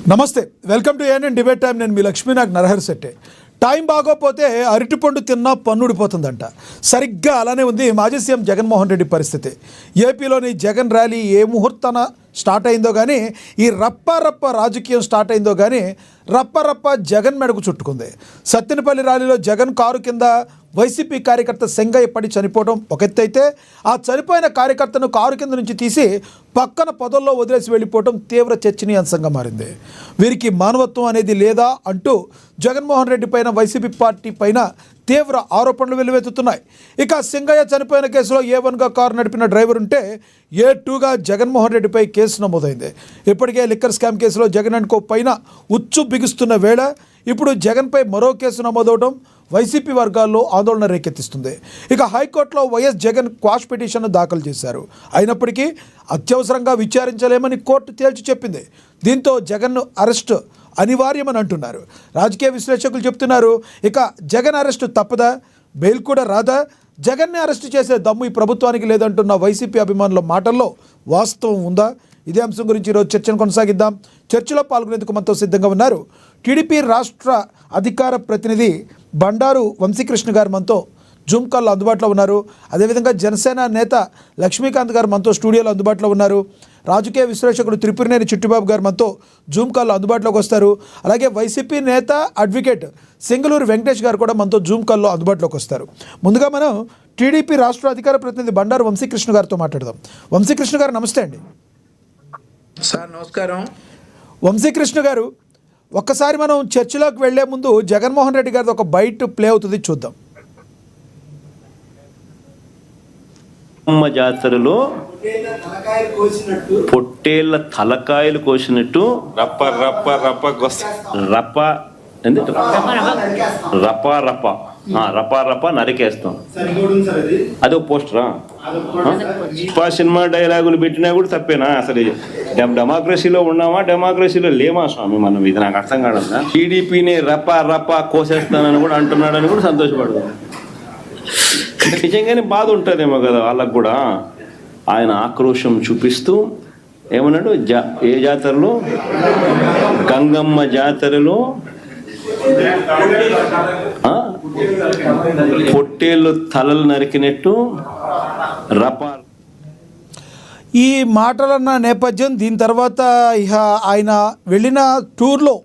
నమస్తే, welcome to ANN debate time. నేను మీ లక్ష్మీ, నాకు నరహరి శెట్టి. టైం బాగోపోతే అరటిపండు తిన్నా పన్నుడిపోతుందంట. సరిగ్గా అలానే ఉంది మాజీ సీఎం జగన్మోహన్ రెడ్డి పరిస్థితి. ఏపీలోని జగన్ ర్యాలీ ఏ ముహూర్తాన స్టార్ట్ అయిందో కానీ, ఈ రప్ప రాజకీయం స్టార్ట్ అయిందో కానీ రప్ప జగన్ మెడకు చుట్టుకుంది. సత్తెనపల్లి ర్యాలీలో జగన్ కారు కింద వైసీపీ కార్యకర్త సెంగయ్య పడి చనిపోవడం ఒక ఎత్తు అయితే, ఆ చనిపోయిన కార్యకర్తను కారు కింద నుంచి తీసి పక్కన పొదల్లో వదిలేసి వెళ్ళిపోవడం తీవ్ర చర్చనీయాంశంగా మారింది. వీరికి మానవత్వం అనేది లేదా అంటూ జగన్మోహన్ రెడ్డి పైన, వైసీపీ పార్టీ పైన తీవ్ర ఆరోపణలు వెల్లువెత్తుతున్నాయి. ఇక సింగయ్య చనిపోయిన కేసులో A1గా కారు నడిపిన డ్రైవర్ ఉంటే A2గా జగన్మోహన్ రెడ్డిపై కేసు నమోదైంది. ఇప్పటికే లిక్కర్ స్కామ్ కేసులో జగన్ అండ్ కో పైన ఉచ్చు బిగుస్తున్న వేళ ఇప్పుడు జగన్పై మరో కేసు నమోదవడం వైసీపీ వర్గాల్లో ఆందోళన రేకెత్తిస్తుంది. ఇక హైకోర్టులో వైఎస్ జగన్ క్వాష్ పిటిషన్ను దాఖలు చేశారు. అయినప్పటికీ అత్యవసరంగా విచారించలేమని కోర్టు తేల్చి చెప్పింది. దీంతో జగన్ను అరెస్టు అనివార్యమని అంటున్నారు. రాజకీయ విశ్లేషకులు చెప్తున్నారు, ఇక జగన్ అరెస్టు తప్పదా, బెయిల్ కూడా రాదా, జగన్ని అరెస్టు చేసే దమ్ము ఈ ప్రభుత్వానికి లేదంటున్న వైసీపీ అభిమానుల మాటల్లో వాస్తవం ఉందా? ఇదే అంశం గురించి ఈరోజు చర్చను కొనసాగిద్దాం. చర్చలో పాల్గొనేందుకు మనతో సిద్ధంగా ఉన్నారు టీడీపీ రాష్ట్ర అధికార ప్రతినిధి బండారు వంశీకృష్ణ గారు మనతో జూమ్ కాల్లో అందుబాటులో ఉన్నారు. అదేవిధంగా జనసేన నేత లక్ష్మీకాంత్ గారు మనతో స్టూడియోలో అందుబాటులో ఉన్నారు. రాజకీయ విశ్లేషకుడు త్రిపురనేని చిట్టిబాబు గారు మనతో జూమ్ కాల్లో అందుబాటులోకి వస్తారు. అలాగే వైసీపీ నేత అడ్వకేట్ సింగళూరు వెంకటేష్ గారు కూడా మనతో జూమ్ కాల్లో అందుబాటులోకి వస్తారు. ముందుగా మనం టీడీపీ రాష్ట్ర అధికార ప్రతినిధి బండారు వంశీకృష్ణ గారితో మాట్లాడదాం. వంశీకృష్ణ గారు నమస్తే అండి. సార్ నమస్కారం. వంశీకృష్ణ గారు, ఒక్కసారి మనం చర్చలోకి వెళ్లే ముందు జగన్మోహన్ రెడ్డి గారిది ఒక బైట్ ప్లే అవుతుంది, చూద్దాం. అమ్మ జాతరలో పొట్టేళ్ల తలకాయలు కోసినట్టు రప్ప రప్ప రప్ప రప్ప రప్ప నరికేస్తాం. అదో పోస్టరా? సినిమా డైలాగులు పెట్టినా కూడా తప్పేనా? అసలు డెమోక్రసీలో ఉన్నామా, డెమోక్రసీలో లేమా స్వామి మనం? ఇది నాకు అర్థం కాదన్నా. టీడీపీని రప్ప కోసేస్తానని కూడా అంటున్నాడని కూడా సంతోషపడదు. నిజంగానే బాధ ఉంటుందేమో కదా వాళ్ళకు కూడా. ఆయన ఆక్రోషం చూపిస్తూ ఏమన్నాడు, ఏ జాతరలో? గంగమ్మ జాతరలో పొట్టేళ్ళు తలలు నరికినట్టు రప. ఈ మాటలన్న నేపథ్యం, దీని తర్వాత ఇక ఆయన వెళ్ళిన టూర్లో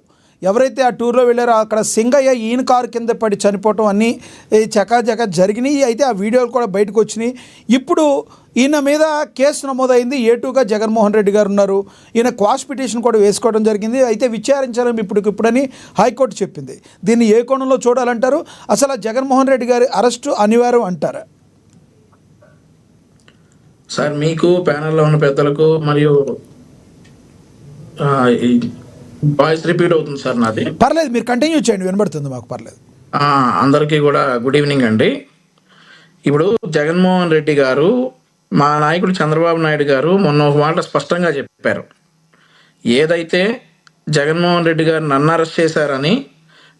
ఎవరైతే ఆ టూర్లో వెళ్ళారో అక్కడ సింగయ్య ఈయన కారు కింద పడి చనిపోవటం అన్నీ చకాచక జరిగినాయి. అయితే ఆ వీడియోలు కూడా బయటకు వచ్చినాయి. ఇప్పుడు ఈయన మీద కేసు నమోదైంది. A2గా జగన్మోహన్ రెడ్డి గారు ఉన్నారు. ఈయన క్వాష్ పిటిషన్ కూడా వేసుకోవడం జరిగింది. అయితే విచారించాలని ఇప్పుడని హైకోర్టు చెప్పింది. దీన్ని ఏ కోణంలో చూడాలంటారు? అసలు జగన్మోహన్ రెడ్డి గారి అరెస్టు అనివార్యం అంటారా? సార్, మీకు ప్యానెల్లో ఉన్న పెద్దలకు మరియు వాయిస్ రిపీట్ అవుతుంది సార్ నాది. పర్లేదు, మీరు కంటిన్యూ చేయండి, వినబడుతుంది మాకు, పర్లేదు. అందరికీ కూడా గుడ్ ఈవినింగ్ అండి. ఇప్పుడు జగన్మోహన్ రెడ్డి గారు, మా నాయకుడు చంద్రబాబు నాయుడు గారు మొన్న ఒక మాట స్పష్టంగా చెప్పారు. ఏదైతే జగన్మోహన్ రెడ్డి గారు నన్ను అరెస్ట్ చేశారని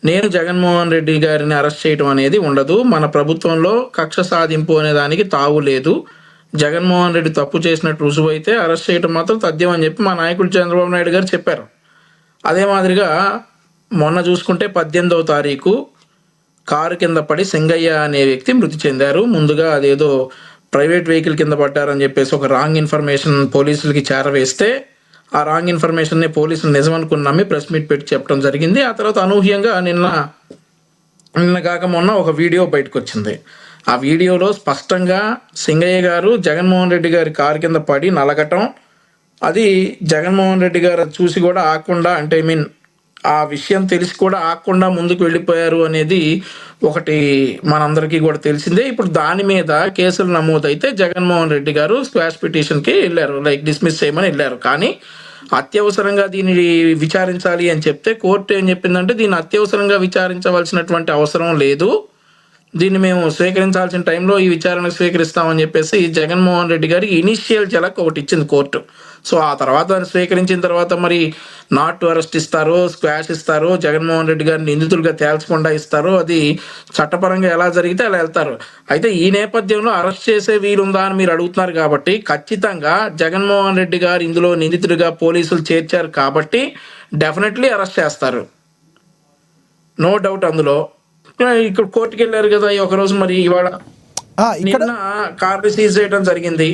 నేను జగన్మోహన్ రెడ్డి గారిని అరెస్ట్ చేయడం అనేది ఉండదు. మన ప్రభుత్వంలో కక్ష సాధింపు అనే దానికి తావు లేదు. జగన్మోహన్ రెడ్డి తప్పు చేసినట్టు రుజువు అయితే అరెస్ట్ చేయడం మాత్రం తథ్యం అని చెప్పి మా నాయకుడు చంద్రబాబు నాయుడు గారు చెప్పారు. అదే మాదిరిగా మొన్న చూసుకుంటే 18వ తారీఖు కారు కింద పడి సింగయ్య అనే వ్యక్తి మృతి చెందారు. ముందుగా అదేదో ప్రైవేట్ వెహికల్ కింద పడ్డారని చెప్పేసి ఒక రాంగ్ ఇన్ఫర్మేషన్ పోలీసులకి చేరవేస్తే, ఆ రాంగ్ ఇన్ఫర్మేషన్ని పోలీసులు నిజం అనుకుని నమ్మి ప్రెస్ మీట్ పెట్టి చెప్పడం జరిగింది. ఆ తర్వాత అనూహ్యంగా నిన్న కాక మొన్న ఒక వీడియో బయటకు వచ్చింది. ఆ వీడియోలో స్పష్టంగా సింగయ్య గారు జగన్మోహన్ రెడ్డి గారి కారు కింద పడి నలగటం, అది జగన్మోహన్ రెడ్డి గారు చూసి కూడా ఆగకుండా, అంటే ఆ విషయం తెలిసి కూడా ఆగకుండా ముందుకు వెళ్ళిపోయారు అనేది ఒకటి మనందరికీ కూడా తెలిసిందే. ఇప్పుడు దాని మీద కేసులు నమోదైతే జగన్మోహన్ రెడ్డి గారు స్క్వాష్ పిటిషన్కి వెళ్ళారు, డిస్మిస్ చేయమని వెళ్ళారు. కానీ అత్యవసరంగా దీన్ని విచారించాలి అని చెప్తే కోర్టు ఏం చెప్పిందంటే, దీన్ని అత్యవసరంగా విచారించవలసినటువంటి అవసరం లేదు, దీన్ని మేము స్వీకరించాల్సిన టైంలో ఈ విచారణ స్వీకరిస్తామని చెప్పేసి జగన్మోహన్ రెడ్డి గారికి ఇనిషియల్ జలక్ ఒకటి ఇచ్చింది కోర్టు. సో ఆ తర్వాత దాన్ని స్వీకరించిన తర్వాత మరి నాట్ టు అరెస్ట్ ఇస్తారో, స్క్వాష్ ఇస్తారో, జగన్మోహన్ రెడ్డి గారిని నిందితులుగా తేల్చకుండా ఇస్తారో, అది చట్టపరంగా ఎలా జరిగితే అలా వెళ్తారు. అయితే ఈ నేపథ్యంలో అరెస్ట్ చేసే వీలుందా అని మీరు అడుగుతున్నారు కాబట్టి ఖచ్చితంగా జగన్మోహన్ రెడ్డి గారు ఇందులో నిందితుడిగా పోలీసులు చేర్చారు కాబట్టి డెఫినెట్లీ అరెస్ట్ చేస్తారు, నో డౌట్ అందులో. ఇక్కడ కోర్టుకి వెళ్ళారు కదా ఈ ఒక రోజు, మరి ఇవాళ ఇక్కడ నిన్న కార్ని సీజ్ చేయడం జరిగింది.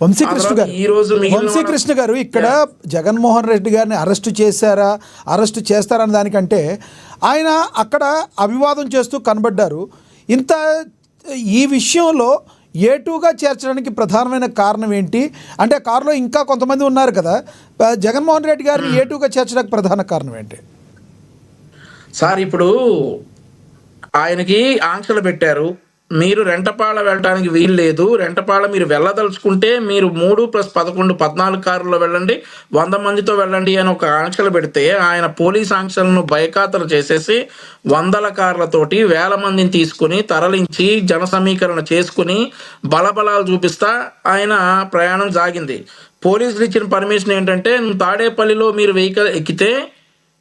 వంశీకృష్ణ గారు, ఈ రోజు వంశీకృష్ణ గారు, ఇక్కడ జగన్మోహన్ రెడ్డి గారిని అరెస్ట్ చేశారా, అరెస్ట్ చేస్తారన్న దానికంటే ఆయన అక్కడ అభివాదం చేస్తూ కనబడ్డారు. ఇంత ఈ విషయంలో ఏటూగా చేర్చడానికి ప్రధానమైన కారణం ఏంటి? అంటే కారులో ఇంకా కొంతమంది ఉన్నారు కదా, జగన్మోహన్ రెడ్డి గారిని ఏటూగా చేర్చడానికి ప్రధాన కారణం ఏంటి సార్? ఇప్పుడు ఆయనకి ఆంక్షలు పెట్టారు, మీరు రెంటపాళ వెళ్ళడానికి వీలు లేదు, రెంటపాళ మీరు వెళ్ళదలుచుకుంటే మీరు 3+11 14 కారుల్లో వెళ్ళండి, 100 మందితో వెళ్ళండి అని ఒక ఆంక్షలు పెడితే ఆయన పోలీస్ ఆంక్షలను బైఖాతరు చేసేసి 100 కార్లతోటి 1000 మందిని తీసుకుని తరలించి జన సమీకరణ చేసుకుని బలబలాలు చూపిస్తా ఆయన ప్రయాణం సాగింది. పోలీసులు ఇచ్చిన పర్మిషన్ ఏంటంటే తాడేపల్లిలో మీరు వెహికల్ ఎక్కితే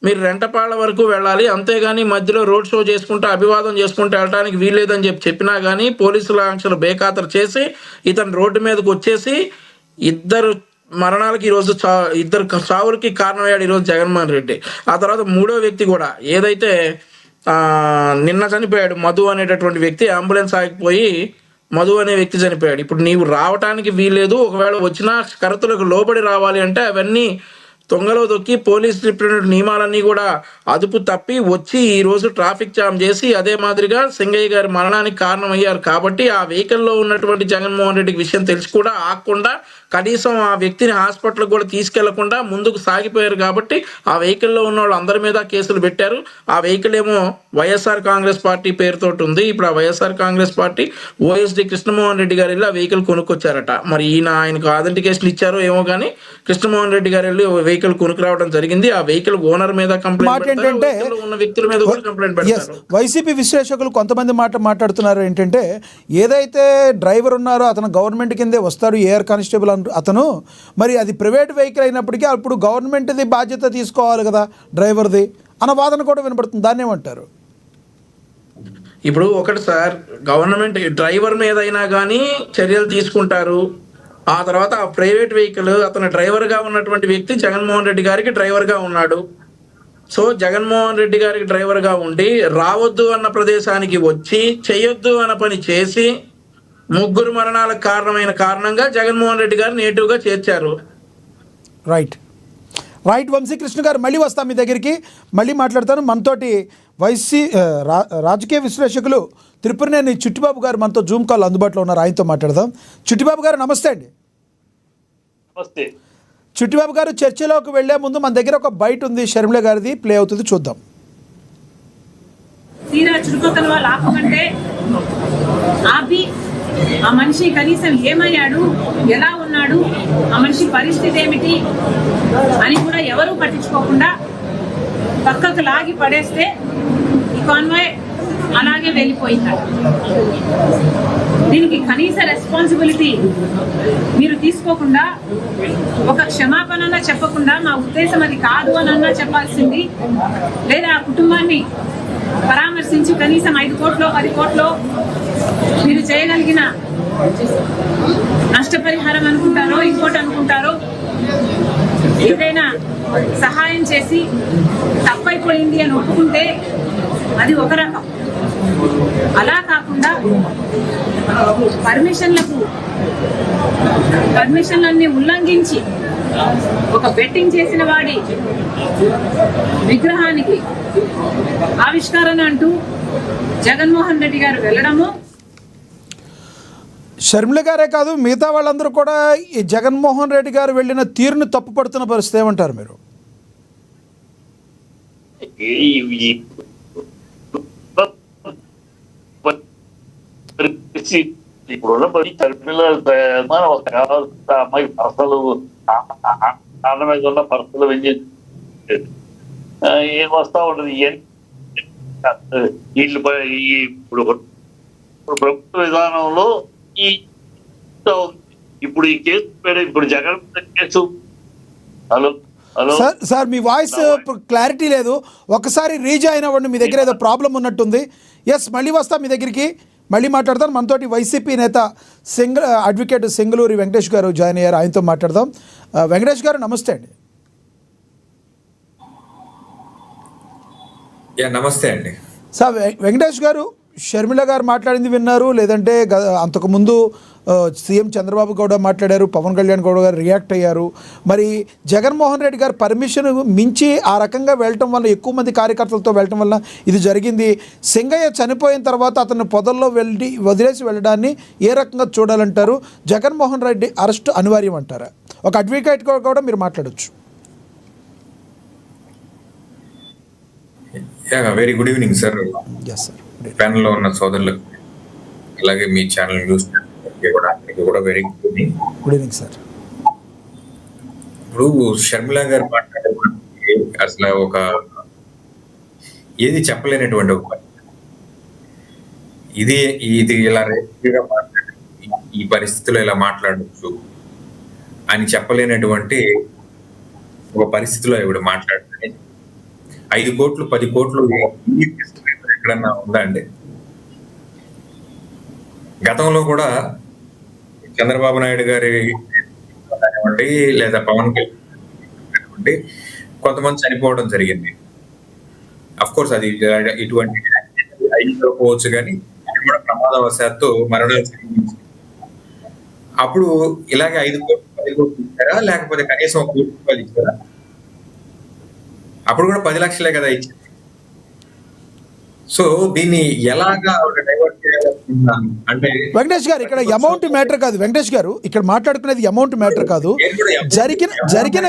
మీరు రెంటపాళ్ళ వరకు వెళ్ళాలి, అంతేగాని మధ్యలో రోడ్ షో చేసుకుంటూ అభివాదం చేసుకుంటూ వెళ్ళడానికి వీల్లేదని చెప్పినా కానీ పోలీసుల ఆంక్షలు బేఖాతరు చేసి ఇతను రోడ్డు మీదకి వచ్చేసి ఇద్దరు మరణాలకి ఈరోజు ఇద్దరు చావులకి కారణమయ్యాడు ఈరోజు జగన్మోహన్ రెడ్డి. ఆ తర్వాత మూడో వ్యక్తి కూడా ఏదైతే నిన్న చనిపోయాడు మధు అనేటటువంటి వ్యక్తి, అంబులెన్స్ ఆగిపోయి మధు అనే వ్యక్తి చనిపోయాడు. ఇప్పుడు నీవు రావటానికి వీల్లేదు, ఒకవేళ వచ్చినా షరతులకు లోబడి రావాలి అంటే అవన్నీ తొంగలో దొక్కి పోలీస్ నియమాలన్నీ కూడా అదుపు తప్పి వచ్చి ఈరోజు ట్రాఫిక్ జామ్ చేసి అదే మాదిరిగా సింగయ్య గారి మరణానికి కారణమయ్యారు. కాబట్టి ఆ వెహికల్లో ఉన్నటువంటి జగన్మోహన్ రెడ్డికి విషయం తెలిసి కూడా ఆగకుండా కనీసం ఆ వ్యక్తిని హాస్పిటల్కి కూడా తీసుకెళ్లకుండా ముందుకు సాగిపోయారు. కాబట్టి ఆ వెహికల్లో ఉన్న వాళ్ళు అందరి మీద కేసులు పెట్టారు. ఆ వెహికల్ ఏమో వైఎస్ఆర్ కాంగ్రెస్ పార్టీ పేరుతోటి ఉంది. ఇప్పుడు ఆ వైఎస్ఆర్ కాంగ్రెస్ పార్టీ ఓఎస్డి కృష్ణమోహన్ రెడ్డి గారు వెళ్ళి ఆ వెహికల్ కొనుక్కొచ్చారట. మరి ఆయనకు అథెంటికేషన్ ఇచ్చారో ఏమో కానీ కృష్ణమోహన్ రెడ్డి గారు వెళ్ళి వెహికల్ కొనుక్కు రావడం జరిగింది. ఆ వెహికల్ ఓనర్ మీద కంప్లైంట్ ఉన్న వ్యక్తుల మీద కూడా కంప్లైంట్ పెడతారు. వైసీపీ విశ్లేషకులు కొంతమంది మాట్లాడుతున్నారు ఏంటంటే, ఏదైతే డ్రైవర్ ఉన్నారో అతను గవర్నమెంట్ కిందే వస్తాడు, ఏఆర్ కానిస్టేబుల్ అతను, మరి అది ప్రైవేట్ వెహికల్ అయినప్పటికీ అప్పుడు గవర్నమెంట్ది బాధ్యత తీసుకోవాలి కదా డ్రైవర్ది అన్న వాదన కూడా వినపడుతుంది. దాన్ని ఏమంటారు? ఇప్పుడు ఒకటి సార్, గవర్నమెంట్ డ్రైవర్ మీద అయినా కానీ చర్యలు తీసుకుంటారు. ఆ తర్వాత ఆ ప్రైవేట్ వెహికల్ అతను డ్రైవర్గా ఉన్నటువంటి వ్యక్తి జగన్మోహన్ రెడ్డి గారికి డ్రైవర్గా ఉన్నాడు. సో జగన్మోహన్ రెడ్డి గారికి డ్రైవర్గా ఉండి రావద్దు అన్న ప్రదేశానికి వచ్చి చేయొద్దు అన్న పని చేసి ముగ్గురు మరణాలకు కారణంగా జగన్మోహన్ రెడ్డి గారు నేటివ్గా చేర్చారు. రైట్ వంశీకృష్ణ గారు, మళ్ళీ వస్తాం మీ దగ్గరికి, మళ్ళీ మాట్లాడతాను. మనతోటి రాజకీయ విశ్లేషకులు త్రిపురనేని చిట్టిబాబు గారు మనతో జూమ్ కాల్ అందుబాటులో ఉన్నారు, ఆయనతో మాట్లాడదాం. చిట్టిబాబు గారు నమస్తే అండి. నమస్తే చిట్టిబాబు గారు, చర్చలోకి వెళ్లే ముందు మన దగ్గర ఒక బైట్ ఉంది, షర్మిల గారిది, ప్లే అవుతుంది, చూద్దాం. చుట్టుపక్కల వాళ్ళు ఆపమంటే ఆపి ఆ మనిషి కనీసం ఏమయ్యాడు, ఎలా ఉన్నాడు, ఆ మనిషి పరిస్థితి ఏమిటి అని కూడా ఎవరూ పట్టించుకోకుండా పక్కకు లాగి పడేస్తే ఈ కాన్వాయ్ అలాగే వెళ్ళిపోయిందట. దీనికి కనీస రెస్పాన్సిబిలిటీ మీరు తీసుకోకుండా ఒక క్షమాపణ చెప్పకుండా మా ఉద్దేశం అది కాదు అని చెప్పాల్సింది, లేదా ఆ కుటుంబాన్ని పరామర్శించి కనీసం 5 కోట్లో 10 కోట్లో మీరు చేయగలిగిన నష్టపరిహారం అనుకుంటారో ఇంకోటి అనుకుంటారో ఏదైనా సహాయం చేసి తప్పైపోయింది అని ఒప్పుకుంటే అది ఒక రకం. అలా కాకుండా పర్మిషన్లన్నీ ఉల్లంఘించి ఒక బెట్టింగ్ చేసిన వాడి విగ్రహానికి ఆవిష్కరణ అంటూ జగన్మోహన్ రెడ్డి గారు వెళ్ళడము. షర్మిల గారే కాదు, మిగతా వాళ్ళందరూ కూడా ఈ జగన్మోహన్ రెడ్డి గారు వెళ్ళిన తీరును తప్పుపడుతున్న పరిస్థితి ఏమంటారు మీరు? ఇప్పుడున్న షర్మిల ఒక అమ్మాయి పర్సలు ఆమె మీద ఉన్న పర్సలు ఏం వస్తా ఉంటది. వీళ్ళు ఇప్పుడు ప్రభుత్వ విధానంలో ఈ ఇప్పుడు ఈ కేసు ఇప్పుడు Jagan case hello hello sir మీ వాయిస్ క్లారిటీ లేదు, ఒకసారి రీజాయిన్ అవ్వండి, మీ దగ్గర ఏదో ప్రాబ్లం ఉన్నట్టుంది. ఎస్, మళ్ళీ వస్తా మీ దగ్గరికి, మళ్ళీ మాట్లాడతాను. మనతోటి వైసీపీ నేత అడ్వకేట్ సింగళూరి వెంకటేష్ గారు జాయిన్ అయ్యారు, ఆయనతో మాట్లాడదాం. వెంకటేష్ గారు నమస్తే అండి. నమస్తే అండి సార్, వెంకటేష్ గారు, షర్మిల గారు మాట్లాడింది విన్నారు, లేదంటే అంతకుముందు సీఎం చంద్రబాబు గౌడ మాట్లాడారు, పవన్ కళ్యాణ్ గౌడ గారు రియాక్ట్ అయ్యారు. మరి జగన్మోహన్ రెడ్డి గారు పర్మిషన్ మించి ఆ రకంగా వెళ్ళటం వల్ల, ఎక్కువ మంది కార్యకర్తలతో వెళ్ళటం వల్ల ఇది జరిగింది. సింగయ్య చనిపోయిన తర్వాత అతను పొదల్లో వదిలేసి వెళ్ళడాన్ని ఏ రకంగా చూడాలంటారు? జగన్మోహన్ రెడ్డి అరెస్ట్ అనివార్యం అంటారా? ఒక అడ్వకేట్ కూడా మీరు మాట్లాడొచ్చు. Very good evening sir. Yes sir. ప్యానల్లో ఉన్న సోదరులకు, అలాగే మీ ఛానల్ న్యూస్ కూడా very good evening. Good evening sir. ఇప్పుడు షర్మిల గారు మాట్లాడే అసలు ఒక ఏది చెప్పలేనటువంటి ఒక ఇది ఇలా రేపుగా మాట్లాడి ఈ పరిస్థితిలో ఇలా మాట్లాడచ్చు అని చెప్పలేనటువంటి ఒక పరిస్థితిలో ఇప్పుడు మాట్లాడుతుంది. 5 కోట్లు 10 కోట్లు ఎక్కడన్నా ఉందా అండి? గతంలో కూడా చంద్రబాబు నాయుడు గారి కానివ్వండి, లేదా పవన్ కళ్యాణ్ కొంతమంది చనిపోవడం జరిగింది. అఫ్ కోర్స్ అది ఇటువంటి అయిపోవచ్చు, కానీ అది కూడా ప్రమాదవశాత్తు మరణాలు జరిగింది. అప్పుడు ఇలాగే 5 కోట్లు 10 కోట్లు ఇచ్చారా, లేకపోతే కనీసం 1 కోటి రూపాయలు ఇచ్చారా? అప్పుడు కూడా 10 లక్షలే కదా ఇచ్చింది. సో దీన్ని ఎలాగా డైవర్ట్ చేయాలనుకుంటున్నాను అంటే, వెంకటేష్ గారు, ఇక్కడ అమౌంట్ మ్యాటర్ కాదు. వెంకటేష్ గారు, ఇక్కడ మాట్లాడుకునేది అమౌంట్ మ్యాటర్ కాదు. జరిగిన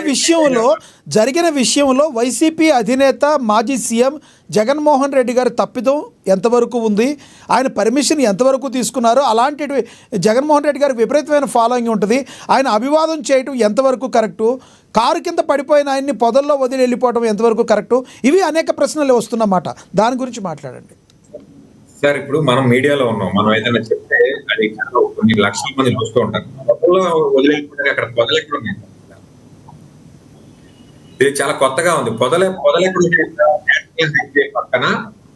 విషయంలో వైసీపీ అధినేత మాజీ సీఎం జగన్మోహన్ రెడ్డి గారి తప్పిదం ఎంతవరకు ఉంది, ఆయన పర్మిషన్ ఎంతవరకు తీసుకున్నారు, అలాంటి జగన్మోహన్ రెడ్డి గారికి విపరీతమైన ఫాలోయింగ్ ఉంటుంది, ఆయన అభివాదం చేయటం ఎంతవరకు కరెక్టు, కారు కింద పడిపోయిన ఆయన్ని పొదల్లో వదిలి వెళ్ళిపోవడం ఎంతవరకు కరెక్టు, ఇవి అనేక ప్రశ్నలు వస్తున్నమాట. దాని గురించి మాట్లాడండి సార్. ఇప్పుడు మనం మీడియాలో ఉన్నాం, మనం ఏదైనా చెప్తే అది కొన్ని లక్షల మంది చూస్తూ ఉంటారు. పొదల్లో వదిలేకపోతే అక్కడ పొదలు ఎక్కడ ఉన్నాయి? ఇది చాలా కొత్తగా ఉంది. పక్కన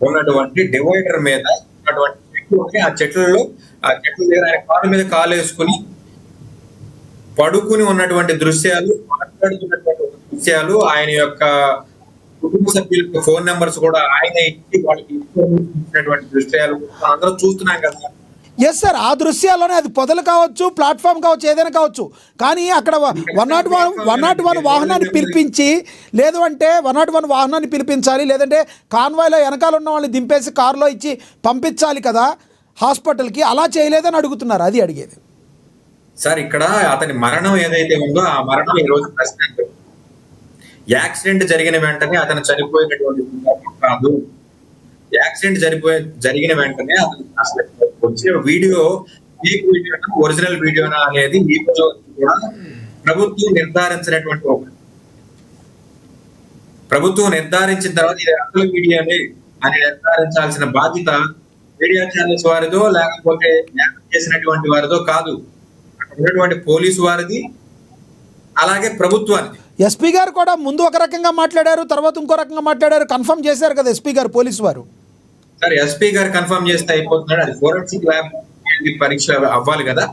ఉన్నటువంటి డివైడర్ మీద ఉన్నటువంటి చెట్లు ఉన్నాయి. ఆ చెట్ల దగ్గర ఆయన కాలు మీద కాలు వేసుకుని పడుకుని ఉన్నటువంటి దృశ్యాలు, మాట్లాడుతున్నటువంటి దృశ్యాలు, ఆయన యొక్క కుటుంబ సభ్యులకు ఫోన్ నెంబర్స్ కూడా ఆయన ఇచ్చి వాళ్ళకి ఇచ్చినటువంటి దృశ్యాలు అందరూ చూస్తున్నాం కదా. ఎస్ సార్, ఆ దృశ్యాల్లోనే అది పొదలు కావచ్చు, ప్లాట్ఫామ్ కావచ్చు, ఏదైనా కావచ్చు, కానీ అక్కడ 101 వాహనాన్ని పిలిపించి, లేదు అంటే 101 వాహనాన్ని పిలిపించాలి, లేదంటే కాన్వాయ్లో వెనకాల ఉన్న వాళ్ళని దింపేసి కారులో ఇచ్చి పంపించాలి కదా హాస్పిటల్కి. అలా చేయలేదని అడుగుతున్నారు, అది అడిగేది సార్. ఇక్కడ అతని మరణం ఏదైతే ఉందో ఆ మరణం ఈ రోజు ప్రశ్న యాక్సిడెంట్ జరిగిన వెంటనే అతను చనిపోయినటువంటి కాదు. యాక్సిడెంట్ జరిగిన వెంటనే అతను అసలు వచ్చే వీడియో ఫేక్ వీడియోనా ఒరిజినల్ వీడియోనా అనేది ఈ రోజు కూడా ప్రభుత్వం నిర్ధారించినటువంటి ఒక ప్రభుత్వం నిర్ధారించిన తర్వాత ఇది అసలు వీడియోనే అని నిర్ధారించాల్సిన బాధ్యత మీడియా ఛానల్స్ వారిదో, లేకపోతే చేసినటువంటి వారిదో కాదు, ఉన్నటువంటి పోలీసు వారిది, అలాగే ప్రభుత్వానికి. ఎస్పీ గారు కూడా ముందు ఒక రకంగా మాట్లాడారు, తర్వాత ఇంకో రకంగా మాట్లాడారు, కన్ఫర్మ్ చేశారు కదా ఎస్పీ గారు, పోలీసు వారు. సార్, ఎస్పీ గారు కన్ఫర్మ్ చేస్తే అయిపోతున్నాడు, అది ఫోరెన్సిక్ ల్యాబ్ పరీక్ష అవ్వాలి కదా.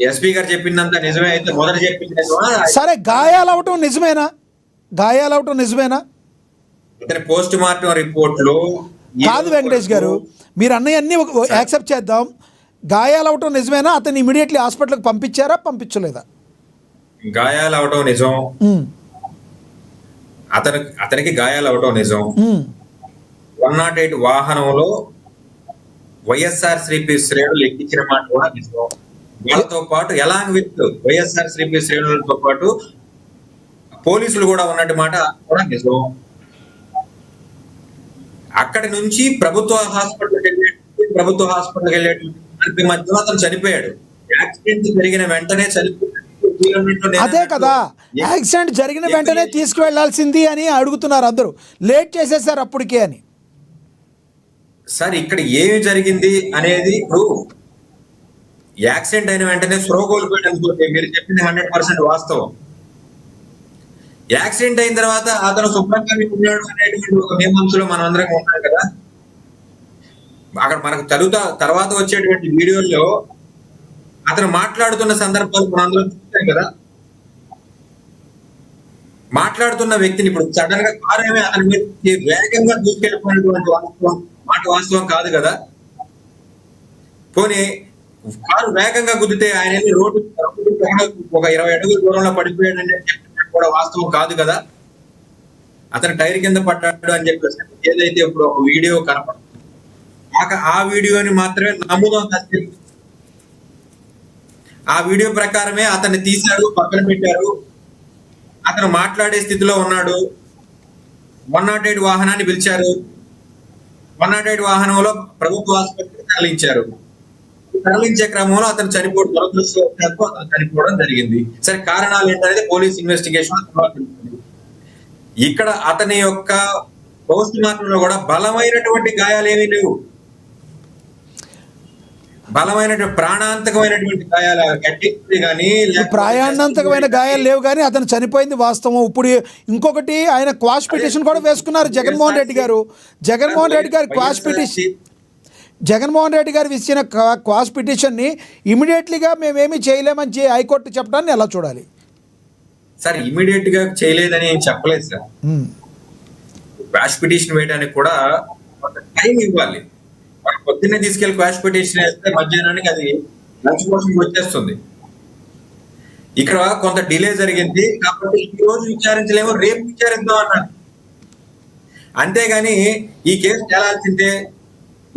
ఎస్పీ గారు చెప్పిందంత నిజమే అయితే మొదట చెప్పింది సరే, గాయాలవటం నిజమేనా? ఇతని పోస్ట్ మార్టం రిపోర్ట్ లో కాదు వెంకటేష్ గారు, మీరు అన్నీ యాక్సెప్ట్ చేద్దాం, గాయాలవటం నిజమేనా? అతన్ని ఇమీడియట్లీ హాస్పిటల్కి పంపించారా, పంపించలేదా? గాయాలు అవటం నిజం, అతనికి గాయాలు అవటం నిజం. 108 వాహనంలో వైఎస్ఆర్సీపీ శ్రేణులు ఎక్కించిన మాట కూడా నిజం. వాళ్ళతో పాటు ఎలాంగ్ విత్ వైఎస్ఆర్సీపీ శ్రేణులతో పాటు పోలీసులు కూడా ఉన్నట్టు మాట కూడా నిజం. అక్కడి నుంచి ప్రభుత్వ హాస్పిటల్కి వెళ్ళేటువంటి మధ్యలో అతను చనిపోయాడు. యాక్సిడెంట్ జరిగిన వెంటనే చనిపోయాడు మీరన్నట్టు నేను అదే కదా, అన్నట్టు యాక్సిడెంట్ జరిగిన వెంటనే తీసుకువెళ్లాల్సింది అని అడుగుతున్నారు అందరూ, లేట్ చేసేసారు అప్పటికే అని. సార్ ఇక్కడ ఏమి జరిగింది అనేది ఇప్పుడు యాక్సిడెంట్ అయిన వెంటనే స్లో కోల్పోయాడు అనుకోండి, మీరు చెప్పింది 100% వాస్తవం. యాక్సిడెంట్ అయిన తర్వాత అతను శుభ్రంగా ఉన్నాడు అనేటువంటి ఒక మీమాంసలో మనం అందరం ఉన్నాం కదా. అక్కడ మనకు తర్వాత వచ్చేటువంటి వీడియోల్లో అతను మాట్లాడుతున్న సందర్భాలు మనం అందరం చూస్తాం కదా. మాట్లాడుతున్న వ్యక్తిని ఇప్పుడు సడన్ గా కారు ఏమి అతని మీద వేగంగా దూసుకెళ్ళిపోయినటువంటి వాస్తవం కాదు కదా. పోనీ కారు వేగంగా గుద్దితే ఆయన రోడ్డు ఒక 20 అడుగుల దూరంలో పడిపోయాడని చెప్పినట్టు కూడా వాస్తవం కాదు కదా. అతను టైర్ కింద పడ్డాడు అని చెప్పేసి ఏదైతే ఇప్పుడు ఒక వీడియో కనపడుతుంది, ఆ వీడియోని మాత్రమే నమ్ముదాం. ఆ వీడియో ప్రకారమే అతన్ని తీశారు, పక్కన పెట్టారు, అతను మాట్లాడే స్థితిలో ఉన్నాడు. 108 వాహనాన్ని పిలిచారు, 108 వాహనంలో ప్రభుత్వ ఆసుపత్రికి తరలించారు. తరలించే క్రమంలో అతను చనిపోవడం, దురదృష్టవశాత్తు అతను చనిపోవడం జరిగింది. సరే, కారణాలు ఏంటనేది పోలీస్ ఇన్వెస్టిగేషన్ తెలుస్తుంది. ఇక్కడ అతని యొక్క పోస్ట్ మార్టం లో కూడా బలమైనటువంటి గాయాలు ఏమీ లేవు, బలమైనటువంటి ప్రాణాంతకమైనటువంటి గాయాలు కానీ ప్రాణాంతకమైన గాయాలు లేవు, కానీ అతను చనిపోయింది వాస్తవం. ఇప్పుడు ఇంకొకటి, ఆయన క్వాష్ పిటిషన్ కూడా వేసుకున్నారు జగన్మోహన్ రెడ్డి గారు. జగన్మోహన్ రెడ్డి గారు ఇచ్చిన క్వాష్ పిటిషన్ని ఇమీడియట్లీగా మేమేమి చేయలేమని హైకోర్టు చెప్పడాన్ని ఎలా చూడాలి సార్? ఇమీడియట్ గా చేయలేదని చెప్పలేదు సార్. క్వాష్ పిటిషన్ వేయడానికి కూడా టైం ఇవ్వాలి. పొద్దున్నే తీసుకెళ్లి క్వాష్ పిటిషన్ వేస్తే మధ్యాహ్నానికి అది లంచ్ కోసం వచ్చేస్తుంది. ఇక్కడ కొంత డిలే జరిగింది కాబట్టి ఈ రోజు విచారించలేము, రేపు విచారిద్దాం అన్నారు. అంతేగాని ఈ కేసు తేలాల్సిందే,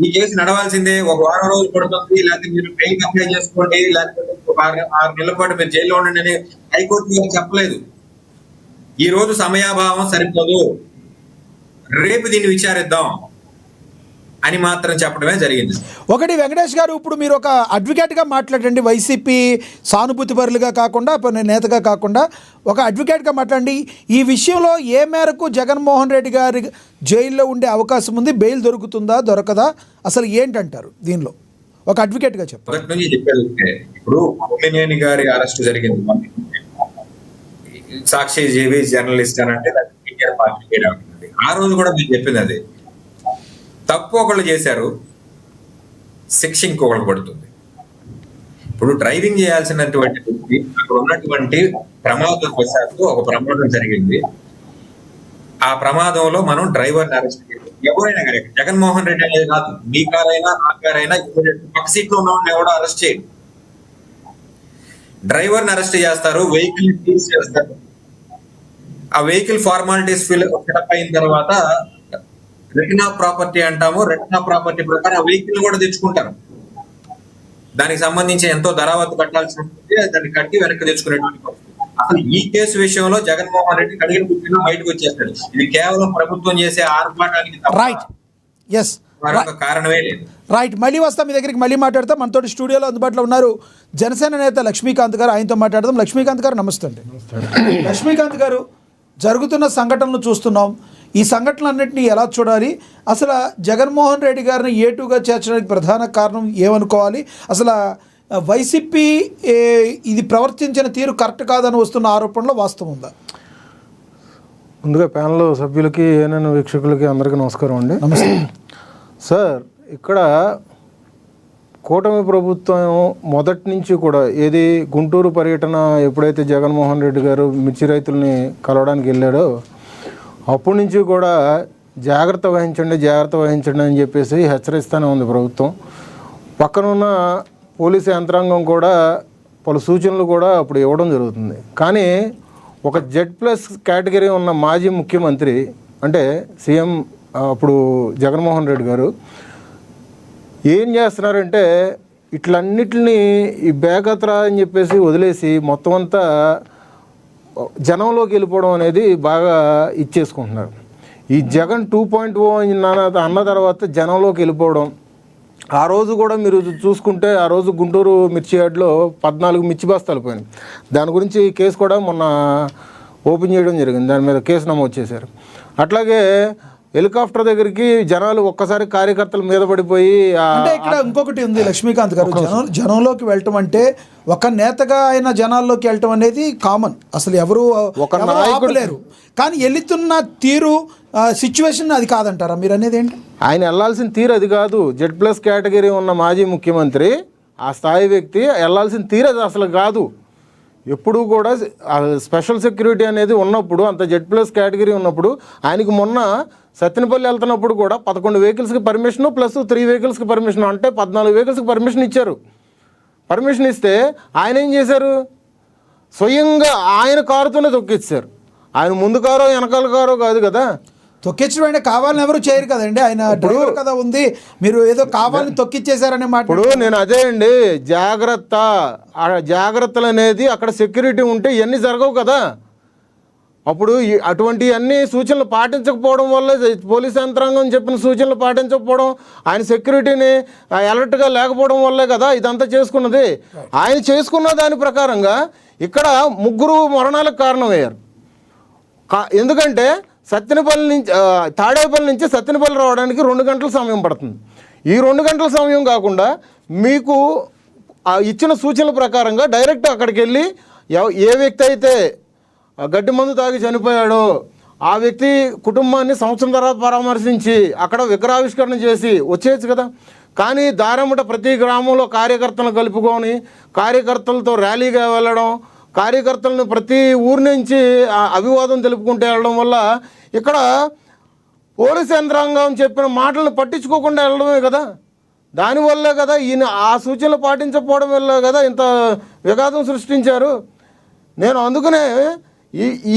ఈ కేసు నడవాల్సిందే, ఒక వారం రోజులు పడుతుంది, లేకపోతే మీరు బెయిల్ అప్లై చేసుకోండి, లేకపోతే 6 నెలల పాటు మీరు జైల్లో ఉండండి అని హైకోర్టు గారు చెప్పలేదు. ఈ రోజు సమయాభావం సరిపోదు, రేపు దీన్ని విచారిద్దాం అని మాత్రం చెప్పడమే జరిగింది. ఒకటి వెంకటేష్ గారు, ఇప్పుడు మీరు ఒక అడ్వకేట్గా మాట్లాడండి, వైసీపీ సానుభూతి పరులుగా కాకుండా, నేతగా కాకుండా ఒక అడ్వకేట్గా మాట్లాడండి. ఈ విషయంలో ఏ మేరకు జగన్మోహన్ రెడ్డి గారి జైల్లో ఉండే అవకాశం ఉంది? బెయిల్ దొరుకుతుందా, దొరకదా, అసలు ఏంటంటారు దీనిలో ఒక అడ్వకేట్గా చెప్పారు? మొదటి నుంచి చెప్పేది ఇప్పుడు కొమ్మినేని గారి అరెస్ట్ జరిగింది, సాక్షి జేవీ జర్నలిస్ట్ అని అంటే పార్టీ. ఆ రోజు కూడా మీరు చెప్పింది అదే, తప్పు ఒకళ్ళు చేశారు, శిక్ష ఇంకొకళ్ళు పడుతుంది. ఇప్పుడు డ్రైవింగ్ చేయాల్సినటువంటి వ్యక్తి అక్కడ ఉన్నటువంటి ప్రమాదవశాత్తు ఒక ప్రమాదం జరిగింది. ఆ ప్రమాదంలో మనం డ్రైవర్ని అరెస్ట్ చేయాలి. ఎవరైనా కానీ, జగన్మోహన్ రెడ్డి అనేది కాదు, మీ కారైనా ఆ కారైనా పక్క సీట్ లో ఉన్న ఎవడో అరెస్ట్ చేయండి. డ్రైవర్ని అరెస్ట్ చేస్తారు, వెహికల్ సీజ్ చేస్తారు. ఆ వెహికల్ ఫార్మాలిటీస్ ఫిలప్ అయిన తర్వాత రిటర్న్ ఆఫ్ ప్రాపర్టీ అంటాము. రిటర్న్ ఆఫ్ ప్రాపర్టీ ప్రకారం ఆ వెహికల్ కూడా తెచ్చుకుంటారు. దానికి సంబంధించి ఎంతో ధరావత్తు కట్టాల్సి ఉంటుంది, దాన్ని కట్టి వెనక్కి తెచ్చుకునేటువంటి. అసలు ఈ కేసు విషయంలో జగన్మోహన్ రెడ్డి కడిగిన పుట్టిన బయటకు వచ్చేస్తాడు. ఇది కేవలం ప్రభుత్వం చేసే ఆర్భాటానికి కారణమే లేదు. రైట్, మళ్ళీ వస్తాం మీ దగ్గరికి, మళ్ళీ మాట్లాడతాం. మనతో స్టూడియోలో అందుబాటులో ఉన్నారు జనసేన నేత లక్ష్మీకాంత్ గారు, ఆయనతో మాట్లాడదాం. లక్ష్మీకాంత్ గారు నమస్తే అండి. లక్ష్మీకాంత్ గారు, జరుగుతున్న సంఘటనలు చూస్తున్నాం, ఈ సంఘటనలన్నింటినీ ఎలా చూడాలి? అసలు జగన్మోహన్ రెడ్డి గారిని ఏటుగా చేర్చడానికి ప్రధాన కారణం ఏమనుకోవాలి? అసలు వైసీపీ ఇది ప్రవర్తించిన తీరు కరెక్ట్ కాదని వస్తున్న ఆరోపణలో వాస్తవం ఉందా? ముందుగా ప్యానల్ సభ్యులకి, ఏనైనా వీక్షకులకి అందరికీ నమస్కారం అండి. నమస్తే సార్. ఇక్కడ కూటమి ప్రభుత్వం మొదటి నుంచి కూడా ఏది గుంటూరు పర్యటన ఎప్పుడైతే జగన్మోహన్ రెడ్డి గారు మిర్చి రైతుల్ని కలవడానికి వెళ్ళాడో అప్పటి నుంచి కూడా జాగ్రత్త వహించండి అని చెప్పేసి హెచ్చరిస్తూనే ఉంది ప్రభుత్వం. పక్కనున్న పోలీసు యంత్రాంగం కూడా పలు సూచనలు కూడా అప్పుడు ఇవ్వడం జరుగుతుంది. కానీ ఒక Z+ కేటగిరీ ఉన్న మాజీ ముఖ్యమంత్రి అంటే సీఎం అప్పుడు జగన్మోహన్ రెడ్డి గారు ఏం చేస్తున్నారంటే ఇట్లన్నిటిని ఈ బేగత్రా అని చెప్పేసి వదిలేసి మొత్తం అంతా జనంలోకి వెళ్ళిపోవడం అనేది బాగా ఇచ్చేసుకుంటున్నారు. ఈ జగన్ 2.0 అన్న తర్వాత జనంలోకి వెళ్ళిపోవడం, ఆ రోజు కూడా మీరు చూసుకుంటే ఆ రోజు గుంటూరు మిర్చి యార్డ్లో 14 మిర్చి బస్తాలు పోయినాయి. దాని గురించి కేసు కూడా మొన్న ఓపెన్ చేయడం జరిగింది, దాని మీద కేసు నమోదు చేశారు. అట్లాగే హెలికాప్టర్ దగ్గరికి జనాలు ఒక్కసారి కార్యకర్తల మీద పడిపోయి అంటే ఇక్కడ ఇంకొకటి ఉంది లక్ష్మీకాంత్ గారు, జనంలోకి వెళ్ళటం అంటే ఒక నేతగా ఆయన జనాల్లోకి వెళ్ళటం అనేది కామన్, అసలు ఎవరు ఆపలేరు. కానీ వెళుతున్న తీరు సిచ్యువేషన్ అది కాదంటారా మీరు అనేది ఏంటి? ఆయన వెళ్ళాల్సిన తీరు అది కాదు. Z+ కేటగిరీ ఉన్న మాజీ ముఖ్యమంత్రి ఆ స్థాయి వ్యక్తి వెళ్ళాల్సిన తీరు అది అసలు కాదు. ఎప్పుడు కూడా స్పెషల్ సెక్యూరిటీ అనేది ఉన్నప్పుడు, అంత Z+ కేటగిరీ ఉన్నప్పుడు, ఆయనకి మొన్న సత్తెనపల్లి వెళ్తున్నప్పుడు కూడా 11 వెహికల్స్కి పర్మిషన్ ప్లస్ 3 వెహికల్స్కి పర్మిషన్, అంటే 14 వెహికల్స్కి పర్మిషన్ ఇచ్చారు. పర్మిషన్ ఇస్తే ఆయన ఏం చేశారు, స్వయంగా ఆయన కారుతోనే తొక్కిచ్చారు. ఆయన ముందు కారో వెనకాల కారో కాదు కదా, తొక్కించడం అంటే కావాలని ఎవరు చేయరు కదండి, ఆయన డ్రైవర్ కదా ఉంది, మీరు ఏదో కావాలని తొక్కిచ్చేసారనే మాట. ఇప్పుడు నేను అదే అండి, జాగ్రత్త, ఆ జాగ్రత్తలు అనేది అక్కడ సెక్యూరిటీ ఉంటే ఇవన్నీ జరగవు కదా. అప్పుడు అటువంటి అన్ని సూచనలు పాటించకపోవడం వల్ల, పోలీస్ యంత్రాంగం చెప్పిన సూచనలు పాటించకపోవడం, ఆయన సెక్యూరిటీని అలర్ట్గా లేకపోవడం వల్లే కదా ఇదంతా చేసుకున్నది. ఆయన చేసుకున్న దాని ప్రకారంగా ఇక్కడ 3 మరణాలకు కారణమయ్యారు. ఎందుకంటే సత్తెనపల్లి నుంచి తాడేపల్లి నుంచి సత్తెనపల్లి రావడానికి 2 గంటల సమయం పడుతుంది. ఈ 2 గంటల సమయం కాకుండా మీకు ఇచ్చిన సూచనల ప్రకారంగా డైరెక్ట్ అక్కడికి వెళ్ళి ఏ వ్యక్తి అయితే గడ్డి మందు తాగి చనిపోయాడో ఆ వ్యక్తి కుటుంబాన్ని సంవత్సరం తర్వాత పరామర్శించి అక్కడ విగ్రహావిష్కరణ చేసి వచ్చేయచ్చు కదా. కానీ దారమ్మట ప్రతి గ్రామంలో కార్యకర్తలను కలుపుకొని కార్యకర్తలతో ర్యాలీగా వెళ్ళడం, కార్యకర్తలను ప్రతి ఊరి నుంచి అభివాదం తెలుపుకుంటూ వెళ్ళడం వల్ల ఇక్కడ పోలీస్ యంత్రాంగం చెప్పిన మాటలను పట్టించుకోకుండా వెళ్ళడమే కదా. దానివల్లే కదా ఈయన ఆ సూచనలు పాటించకపోవడం వల్ల కదా ఇంత విఘాతం సృష్టించారు. నేను అందుకనే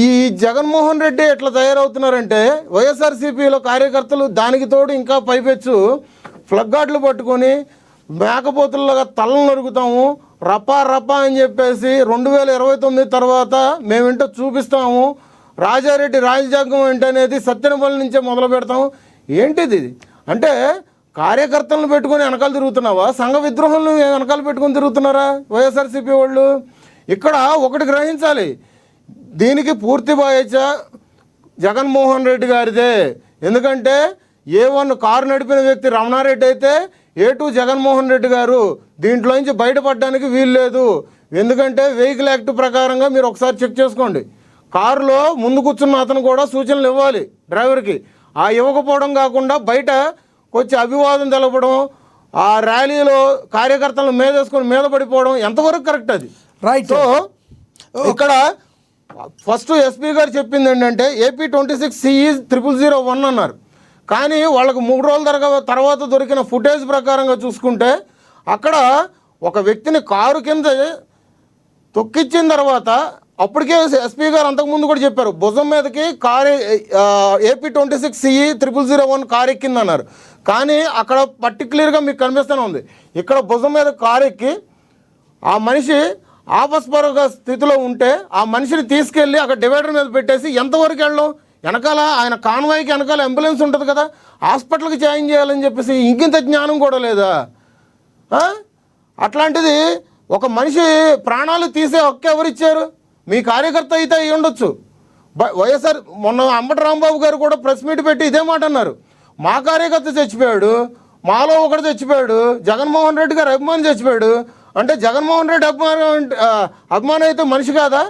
ఈ జగన్మోహన్ రెడ్డి ఎట్లా తయారవుతున్నారంటే, వైఎస్ఆర్సీపీలో కార్యకర్తలు దానికి తోడు ఇంకా పైపెచ్చు ఫ్లగ్ గార్డులు పట్టుకొని మేకపోతుల్లాగా తలను నరుగుతాము, రపా రపా అని చెప్పేసి 2029 తర్వాత మేమేంటో చూపిస్తాము, రాజారెడ్డి రాజజాగం ఏంటనేది సత్తెనపల్లి నుంచే మొదలు పెడతాము. ఏంటిది అంటే కార్యకర్తలను పెట్టుకొని వెనకాల తిరుగుతున్నావా, సంఘ విద్రోహులను వెనకాల పెట్టుకొని తిరుగుతున్నారా వైఎస్ఆర్సీపీ వాళ్ళు? ఇక్కడ ఒకటి గ్రహించాలి, దీనికి పూర్తి బాధ్యత జగన్మోహన్ రెడ్డి గారిదే. ఎందుకంటే A1 కారు నడిపిన వ్యక్తి రమణారెడ్డి అయితే A2 జగన్మోహన్ రెడ్డి గారు. దీంట్లో నుంచి బయటపడడానికి వీలు లేదు. ఎందుకంటే వెహికల్ యాక్ట్ ప్రకారంగా మీరు ఒకసారి చెక్ చేసుకోండి. కారులో ముందు కూర్చున్న అతను కూడా సూచనలు ఇవ్వాలి డ్రైవర్కి. ఆ ఇవ్వకపోవడం కాకుండా బయట వచ్చి అభివాదం తెలపడం, ఆ ర్యాలీలో కార్యకర్తలను మీద పడిపోవడం ఎంతవరకు కరెక్ట్ అది? రైట్. సో ఇక్కడ ఫస్ట్ ఎస్పీ గారు చెప్పింది ఏంటంటే AP 26 CE 0001 అన్నారు. కానీ వాళ్ళకు 3 రోజుల తర్వాత దొరికిన ఫుటేజ్ ప్రకారంగా చూసుకుంటే అక్కడ ఒక వ్యక్తిని కారు కింద తొక్కిచ్చిన తర్వాత అప్పటికే ఎస్పీ గారు అంతకుముందు కూడా చెప్పారు, భుజం మీదకి కారు AP 26 CE 0001 కారు ఎక్కిందన్నారు. కానీ అక్కడ పర్టికులర్గా మీకు కనిపిస్తూనే ఉంది, ఇక్కడ భుజం మీద కారు ఎక్కి ఆ మనిషి ఆపస్పరక స్థితిలో ఉంటే ఆ మనిషిని తీసుకెళ్ళి అక్కడ డివైడర్ మీద పెట్టేసి ఎంతవరకు వెళ్ళడం, వెనకాల ఆయన కాన్వాయ్కి వెనకాల అంబులెన్స్ ఉంటుంది కదా, హాస్పిటల్కి జాయిన్ చేయాలని చెప్పేసి ఇంకింత జ్ఞానం కూడా లేదా? అట్లాంటిది ఒక మనిషి ప్రాణాలు తీసే హక్కు ఎవరిచ్చారు? మీ కార్యకర్త అయితే అయి ఉండొచ్చు. వైఎస్ఆర్ మొన్న అంబటి రాంబాబు గారు కూడా ప్రెస్ మీట్ పెట్టి ఇదే మాట అన్నారు, మా కార్యకర్త చచ్చిపోయాడు, మాలో ఒకడు చచ్చిపోయాడు, జగన్మోహన్ రెడ్డి గారు అభిమాని చచ్చిపోయాడు. అంటే జగన్మోహన్ రెడ్డి అభిమానం అయితే మనిషి కాదా?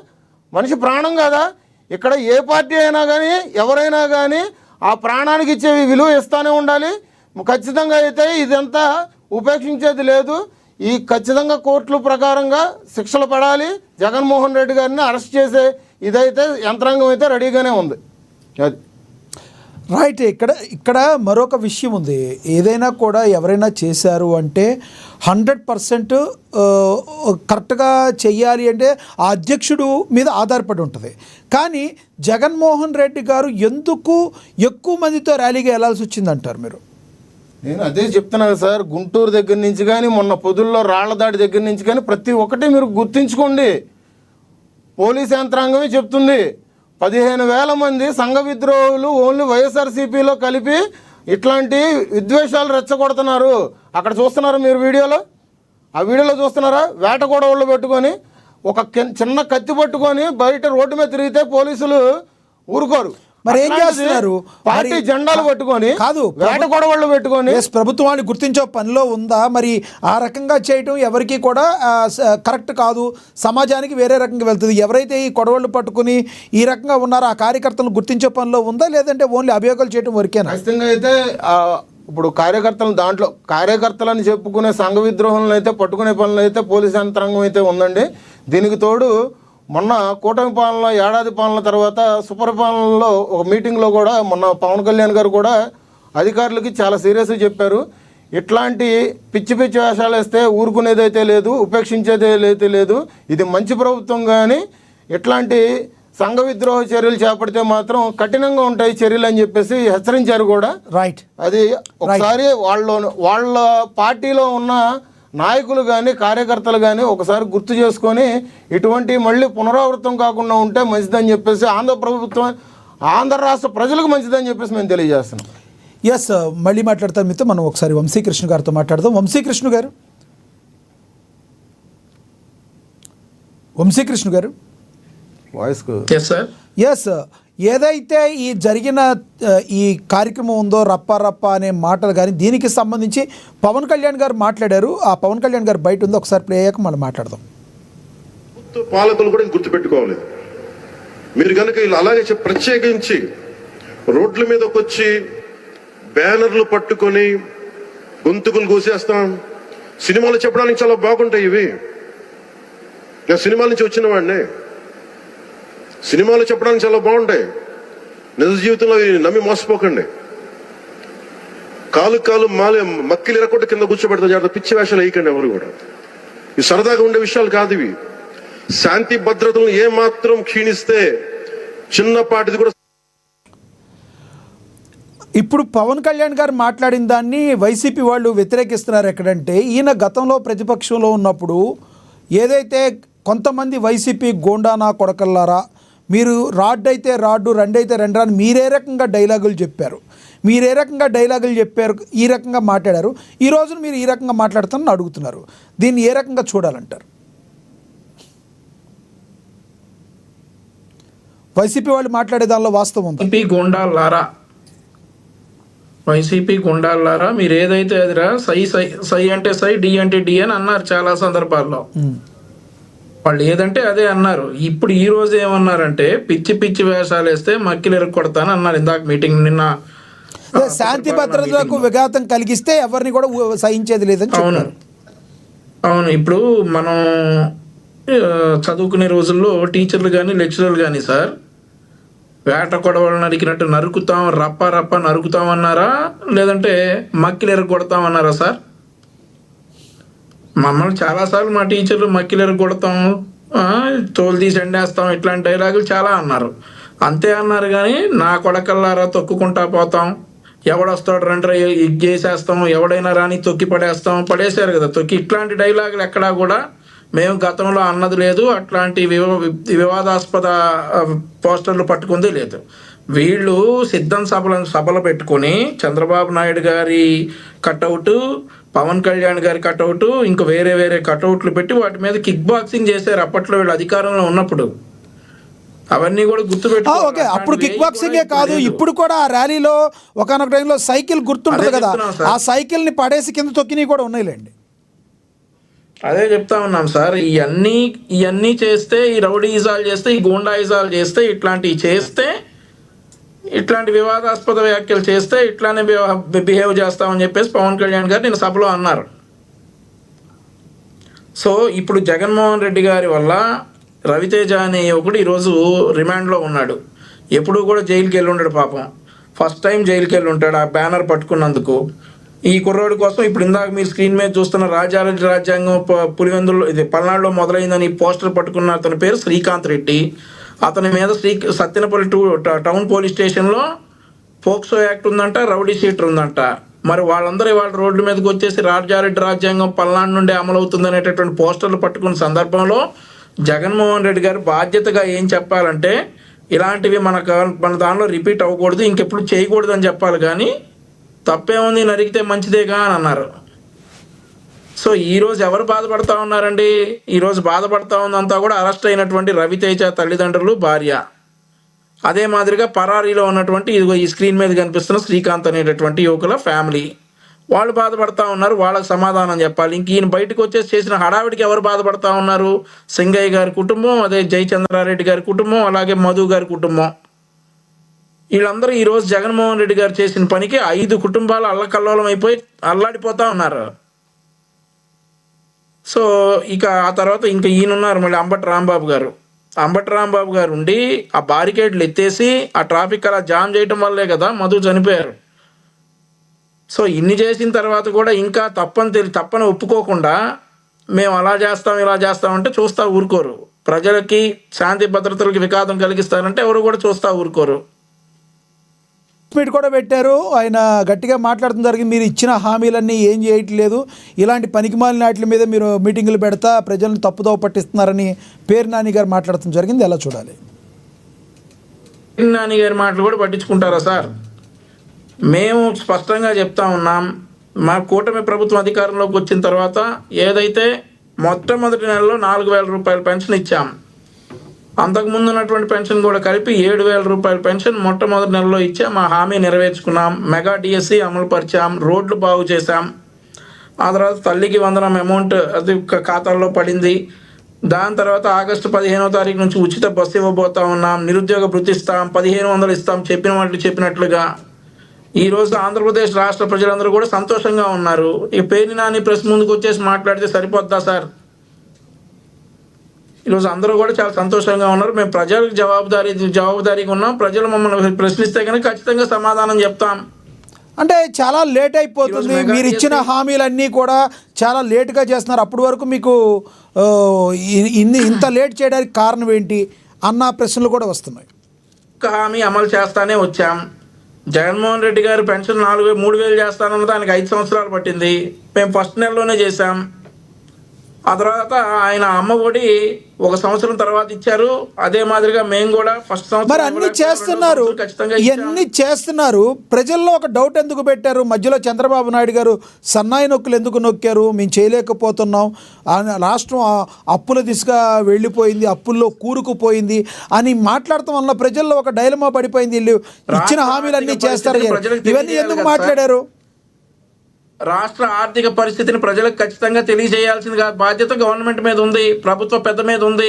మనిషి ప్రాణం కాదా? ఇక్కడ ఏ పార్టీ అయినా కానీ ఎవరైనా కానీ ఆ ప్రాణానికి ఇచ్చే విలువ ఇస్తూనే ఉండాలి. ఖచ్చితంగా అయితే ఇదంతా ఉపేక్షించేది లేదు. ఈ ఖచ్చితంగా కోర్టుల ప్రకారంగా శిక్షలు పడాలి. జగన్మోహన్ రెడ్డి గారిని అరెస్ట్ చేసే ఇదైతే యంత్రాంగం అయితే రెడీగానే ఉంది. అది రైట్. ఇక్కడ మరొక విషయం ఉంది, ఏదైనా కూడా ఎవరైనా చేశారు అంటే 100% కరెక్ట్గా చెయ్యాలి అంటే ఆ అధ్యక్షుడు మీద ఆధారపడి ఉంటుంది. కానీ జగన్మోహన్ రెడ్డి గారు ఎందుకు ఎక్కువ మందితో ర్యాలీగా వెళ్ళాల్సి వచ్చిందంటారు మీరు? నేను అదే చెప్తున్నాను సార్, గుంటూరు దగ్గర నుంచి కానీ మొన్న పొదుల్లో రాళ్లదాడి దగ్గర నుంచి కానీ ప్రతి ఒక్కటి మీరు గుర్తుంచుకోండి. పోలీస్ యంత్రాంగమే చెప్తుంది, 15,000 మంది సంఘ విద్రోహులు ఓన్లీ వైఎస్ఆర్సీపీలో కలిపి ఇట్లాంటి విద్వేషాలు రెచ్చగొడుతున్నారు. అక్కడ చూస్తున్నారు మీరు వీడియోలో, ఆ వీడియోలో చూస్తున్నారా? వేట గొడవలు పెట్టుకొని ఒక చిన్న కత్తి పట్టుకొని బయట రోడ్డు మీద తిరిగితే పోలీసులు ఊరుకోరు. మరి ఏం చేస్తున్నారు? పార్టీ జెండాలు పట్టుకొని కాదు, వేట గొడవలు పెట్టుకొని ప్రభుత్వాన్ని గుర్తించే పనిలో ఉందా? మరి ఆ రకంగా చేయటం ఎవరికి కూడా కరెక్ట్ కాదు, సమాజానికి వేరే రకంగా వెళ్తుంది. ఎవరైతే ఈ గొడవలు పట్టుకుని ఈ రకంగా ఉన్నారో ఆ కార్యకర్తలను గుర్తించే పనిలో ఉందా, లేదంటే ఓన్లీ అభియోగాలు చేయడం వరకేనా? ఖచ్చితంగా అయితే ఇప్పుడు కార్యకర్తలు దాంట్లో కార్యకర్తలని చెప్పుకునే సంఘ విద్రోహులను అయితే పట్టుకునే పనులు అయితే పోలీస్ యంత్రాంగం అయితే ఉందండి. దీనికి తోడు మొన్న కూటమి పాలన ఏడాది పాలన తర్వాత సుపరిపాలనలో ఒక మీటింగ్లో కూడా మొన్న పవన్ కళ్యాణ్ గారు కూడా అధికారులకి చాలా సీరియస్గా చెప్పారు. ఇట్లాంటి పిచ్చి పిచ్చి వేషాలు వేస్తే ఊరుకునేదైతే లేదు, ఉపేక్షించేదైతే లేదు. ఇది మంచి ప్రభుత్వం, కానీ ఇట్లాంటి సంఘ విద్రోహ చర్యలు చేపడితే మాత్రం కఠినంగా ఉంటాయి చర్యలు అని చెప్పేసి హెచ్చరించారు కూడా. రైట్. అది ఒకసారి వాళ్ళ పార్టీలో ఉన్న నాయకులు కానీ కార్యకర్తలు కానీ ఒకసారి గుర్తు చేసుకొని ఇటువంటి మళ్ళీ పునరావృతం కాకుండా ఉంటే మంచిదని చెప్పేసి ఆంధ్ర రాష్ట్ర ప్రజలకు మంచిదని చెప్పేసి మేము తెలియజేస్తున్నాం. ఎస్, మళ్ళీ మాట్లాడతాం మీతో. మనం ఒకసారి వంశీకృష్ణ గారితో మాట్లాడదాం. వంశీకృష్ణ గారు వాయిస్కు ఎస్, ఏదైతే ఈ జరిగిన ఈ కార్యక్రమం ఉందో రప్ప అనే మాటలు కానీ దీనికి సంబంధించి పవన్ కళ్యాణ్ గారు మాట్లాడారు. ఆ పవన్ కళ్యాణ్ గారు బయట ఉంది, ఒకసారి ప్లే అయ్యాక మనం మాట్లాడదాం. పాలకులు కూడా గుర్తుపెట్టుకోవాలి. మీరు కనుక ఇలా అలాగే ప్రత్యేకించి రోడ్ల మీదకి వచ్చి బ్యానర్లు పట్టుకొని గొంతుకులు కోసేస్తాం, సినిమాలు చెప్పడానికి చాలా బాగుంటాయి ఇవి. నేను సినిమాల నుంచి వచ్చిన వాడిని, సినిమాలు చెప్పడానికి చాలా బాగుంటాయి. నిజ జీవితంలో నమ్మి మోసపోకండి. కాలు మక్కిలు ఎరకొట్ట కింద కూర్చోబెడతా జాగ్రత్త. పిచ్చి వేషాలు వేయకండి ఎవరు కూడా. ఇవి సరదాగా ఉండే విషయాలు కాదు ఇవి. శాంతి భద్రతలను ఏమాత్రం క్షీణిస్తే చిన్నపాటిది కూడా. ఇప్పుడు పవన్ కళ్యాణ్ గారు మాట్లాడిన దాన్ని వైసీపీ వాళ్ళు వ్యతిరేకిస్తున్నారు. ఎక్కడంటే ఈయన గతంలో ప్రతిపక్షంలో ఉన్నప్పుడు ఏదైతే కొంతమంది వైసీపీ గోండానా కొడకల్లారా, మీరు రాడ్ అయితే రాడ్డు, రెండైతే రెండు అని మీరే రకంగా డైలాగులు చెప్పారు, ఈ రకంగా మాట్లాడారు. ఈ రోజున మీరు ఈ రకంగా మాట్లాడుతానని అడుగుతున్నారు. దీన్ని ఏ రకంగా చూడాలంటారు? వైసీపీ వాళ్ళు మాట్లాడే దానిలో వాస్తవం ఉంది. వైసీపీ గుండాలారా, మీరు ఏదైతే అదిరా సై అంటే సై, డి అంటే డి అని అన్నారు చాలా సందర్భాల్లో. వాళ్ళు ఏదంటే అదే అన్నారు. ఇప్పుడు ఈ రోజు ఏమన్నారంటే పిచ్చి వేషాలు వేస్తే మక్కిలు ఎరగొడతాను అన్నారు ఇందాక మీటింగ్ నిన్న. శాంతి భద్రతలకు విఘాతం కలిగిస్తే ఎవరిని కూడా సహించేది లేదని చెప్పారు. అవును. ఇప్పుడు మనం చదువుకునే రోజుల్లో టీచర్లు కానీ లెక్చరర్లు కానీ సార్ వేట కొడవలు నరికినట్టు నరుకుతాం, రప్ప నరుకుతామన్నారా, లేదంటే మక్కిలు ఎరగొడతామన్నారా సార్? మమ్మల్ని చాలాసార్లు మా టీచర్లు మక్కిలు ఎరగొడతాం, తోలు తీసి ఎండేస్తాం, ఇట్లాంటి డైలాగులు చాలా అన్నారు. అంతే అన్నారు కానీ నా కొడకల్లారా తొక్కుకుంటా పోతాం, ఎవడొస్తాడు రండి చేసేస్తాం, ఎవడైనా రాని తొక్కి పడేశారు కదా తొక్కి. ఇట్లాంటి డైలాగులు ఎక్కడా కూడా మేము గతంలో అన్నది లేదు. అట్లాంటి వివాదాస్పద పోస్టర్లు పట్టుకుంది లేదు. వీళ్ళు సిద్ధం సభలు పెట్టుకొని చంద్రబాబు నాయుడు గారి కట్అవుట్, పవన్ కళ్యాణ్ గారి కట్అవుట్, ఇంకా వేరే కట్అవుట్లు పెట్టి వాటి మీద కిక్ బాక్సింగ్ చేశారు అప్పట్లో వీళ్ళు అధికారంలో ఉన్నప్పుడు. అవన్నీ కూడా గుర్తుపెట్టుకోవాలి. ఓకే, అప్పుడు కిక్ బాక్సింగే కాదు, ఇప్పుడు కూడా ఆ ర్యాలీలో ఒకనొక టైంలో సైకిల్ గుర్తుంటుంది కదా, ఆ సైకిల్ని పడేసి కింద తొక్కినవి కూడా ఉన్నాయిలేండి. అదే చెప్తా ఉన్నాం సార్. ఇవన్నీ చేస్తే, ఈ రౌడీయిజాలు చేస్తే, ఈ గూండాయిజాలు చేస్తే, ఇట్లాంటివి చేస్తే, ఇట్లాంటి వివాదాస్పద వ్యాఖ్యలు చేస్తే ఇట్లానే బిహేవ్ చేస్తామని చెప్పేసి పవన్ కళ్యాణ్ గారు నిన్న సభలో అన్నారు. సో ఇప్పుడు జగన్మోహన్ రెడ్డి గారి వల్ల రవితేజ అనే ఒకడు ఈరోజు రిమాండ్లో ఉన్నాడు. ఎప్పుడు కూడా జైలుకి వెళ్ళి ఉంటాడు పాపం. ఫస్ట్ టైం జైలుకి వెళ్ళి ఉంటాడు ఆ బ్యానర్ పట్టుకున్నందుకు. ఈ కుర్రోడి కోసం ఇప్పుడు ఇందాక మీరు స్క్రీన్ మీద చూస్తున్న రాజ్యాంగం పులివెందుల్లో ఇది పల్నాడులో మొదలైందని పోస్టర్ పట్టుకున్న అతని పేరు శ్రీకాంత్ రెడ్డి. అతని మీద సత్తెనపల్లి టౌన్ పోలీస్ స్టేషన్లో పోక్సో యాక్ట్ ఉందంట, రౌడీ షీటర్ ఉందంట. మరి వాళ్ళందరూ వాళ్ళ రోడ్ల మీదకి వచ్చేసి రాజ్యాంగం పల్నాడు నుండి అమలవుతుంది అనేటటువంటి పోస్టర్లు పట్టుకున్న సందర్భంలో జగన్మోహన్ రెడ్డి గారు బాధ్యతగా ఏం చెప్పాలంటే ఇలాంటివి మన దానిలో రిపీట్ అవ్వకూడదు, ఇంకెప్పుడు చేయకూడదు అని చెప్పాలి. కానీ తప్పేముంది, నరికితే మంచిదేగా అని అన్నారు. సో ఈరోజు ఎవరు బాధపడతా ఉన్నారండి? ఈరోజు బాధపడతా ఉందంతా కూడా అరెస్ట్ అయినటువంటి రవితేజ తల్లిదండ్రులు, భార్య. అదే మాదిరిగా పరారీలో ఉన్నటువంటి ఇదిగో ఈ స్క్రీన్ మీద కనిపిస్తున్న శ్రీకాంత్ అనేటటువంటి యువకుల ఫ్యామిలీ, వాళ్ళు బాధపడతా ఉన్నారు. వాళ్ళకి సమాధానం చెప్పాలి. ఇంక ఈయన బయటకు వచ్చేసి చేసిన హడావిడికి ఎవరు బాధపడతా ఉన్నారు? సింగయ్య గారి కుటుంబం, అదే జయచంద్రారెడ్డి గారి కుటుంబం, అలాగే మధు గారి కుటుంబం. వీళ్ళందరూ ఈరోజు జగన్మోహన్ రెడ్డి గారు చేసిన పనికి 5 కుటుంబాలు అల్లకల్లోలం అయిపోయి అల్లాడిపోతా ఉన్నారు. సో ఇక ఆ తర్వాత ఇంకా ఈయనున్నారు మళ్ళీ అంబటి రాంబాబు గారు. అంబటి రాంబాబు గారు ఉండి ఆ బారికేడ్లు ఎత్తేసి ఆ ట్రాఫిక్ అలా జామ్ చేయటం వల్లే కదా మధు చనిపోయారు. సో ఇన్ని చేసిన తర్వాత కూడా ఇంకా తప్పని ఒప్పుకోకుండా మేము అలా చేస్తాం ఇలా చేస్తామంటే చూస్తా ఊరుకోరు. ప్రజలకి శాంతి భద్రతలకి విఘాతం కలిగిస్తారంటే ఎవరు కూడా చూస్తా ఊరుకోరు. మీట్ కూడా పెట్టారు. ఆయన గట్టిగా మాట్లాడటం జరిగింది. మీరు ఇచ్చిన హామీలన్నీ ఏం చేయట్లేదు, ఇలాంటి పనికిమాలిన వాటి మీద మీరు మీటింగులు పెడతా ప్రజలను తప్పుదోవ పట్టిస్తున్నారని పేరు నాని గారు మాట్లాడటం జరిగింది. ఎలా చూడాలి? పేరు నాని గారి మాటలు కూడా పట్టించుకుంటారా సార్? మేము స్పష్టంగా చెప్తా ఉన్నాం, మా కూటమి ప్రభుత్వం అధికారంలోకి వచ్చిన తర్వాత ఏదైతే మొట్టమొదటి నెలలో 4,000 రూపాయల పెన్షన్ ఇచ్చాం, అంతకుముందు ఉన్నటువంటి పెన్షన్ కూడా కలిపి 7,000 రూపాయల పెన్షన్ మొట్టమొదటి నెలలో ఇచ్చాం. ఆ హామీ నెరవేర్చుకున్నాం. మెగా డిఎస్సి అమలు పరిచాం, రోడ్లు బాగు చేశాం. ఆ తర్వాత తల్లికి వందనం అమౌంట్ అది ఖాతాల్లో పడింది. దాని తర్వాత ఆగస్టు 15వ తారీఖు నుంచి ఉచిత బస్సు ఇవ్వబోతా ఉన్నాం. నిరుద్యోగ భృతి ఇస్తాం, 1,500 ఇస్తాం, చెప్పినట్లుగా. ఈరోజు ఆంధ్రప్రదేశ్ రాష్ట్ర ప్రజలందరూ కూడా సంతోషంగా ఉన్నారు. ఇక పేరు నాని ప్రెస్ ముందుకు వచ్చేసి మాట్లాడితే సరిపోద్దా సార్? ఈరోజు అందరూ కూడా చాలా సంతోషంగా ఉన్నారు. మేము ప్రజలకు జవాబుదారీగా ఉన్నాం. ప్రజలు మమ్మల్ని ప్రశ్నిస్తే కనుక ఖచ్చితంగా సమాధానం చెప్తాం. అంటే చాలా లేట్ అయిపోతుంది. మీరు ఇచ్చిన హామీలన్నీ కూడా చాలా లేట్గా చేస్తున్నారు. అప్పటి వరకు మీకు ఇంత లేట్ చేయడానికి కారణం ఏంటి అన్న ప్రశ్నలు కూడా వస్తున్నాయి. హామీ అమలు చేస్తానే వచ్చాం. జగన్మోహన్ రెడ్డి గారు పెన్షన్ 3,000 చేస్తానన్న దానికి 5 సంవత్సరాలు పట్టింది. మేము ఫస్ట్ నెలలోనే చేశాం. ఆ తర్వాత ఆయన అమ్మ ఒడి 1 సంవత్సరం తర్వాత ఇచ్చారు. అదే మాదిరిగా మేము కూడా ఫస్ట్ సంవత్సరం. మరి అన్ని చేస్తున్నారు, ఇవన్నీ చేస్తున్నారు. ప్రజల్లో ఒక డౌట్ ఎందుకు పెట్టారు? మధ్యలో చంద్రబాబు నాయుడు గారు సన్నాయి నొక్కులు ఎందుకు నొక్కారు? మేము చేయలేకపోతున్నాం, రాష్ట్రం అప్పుల దిశగా వెళ్ళిపోయింది, అప్పుల్లో కూరుకుపోయింది అని మాట్లాడటం వల్ల ప్రజల్లో ఒక డైలమా పడిపోయింది. వీళ్ళు ఇచ్చిన హామీలన్నీ చేస్తారు, ఇవన్నీ ఎందుకు మాట్లాడారు? రాష్ట్ర ఆర్థిక పరిస్థితిని ప్రజలకు ఖచ్చితంగా తెలియజేయాల్సిన బాధ్యత గవర్నమెంట్ మీద ఉంది, ప్రభుత్వ పెద్ద మీద ఉంది.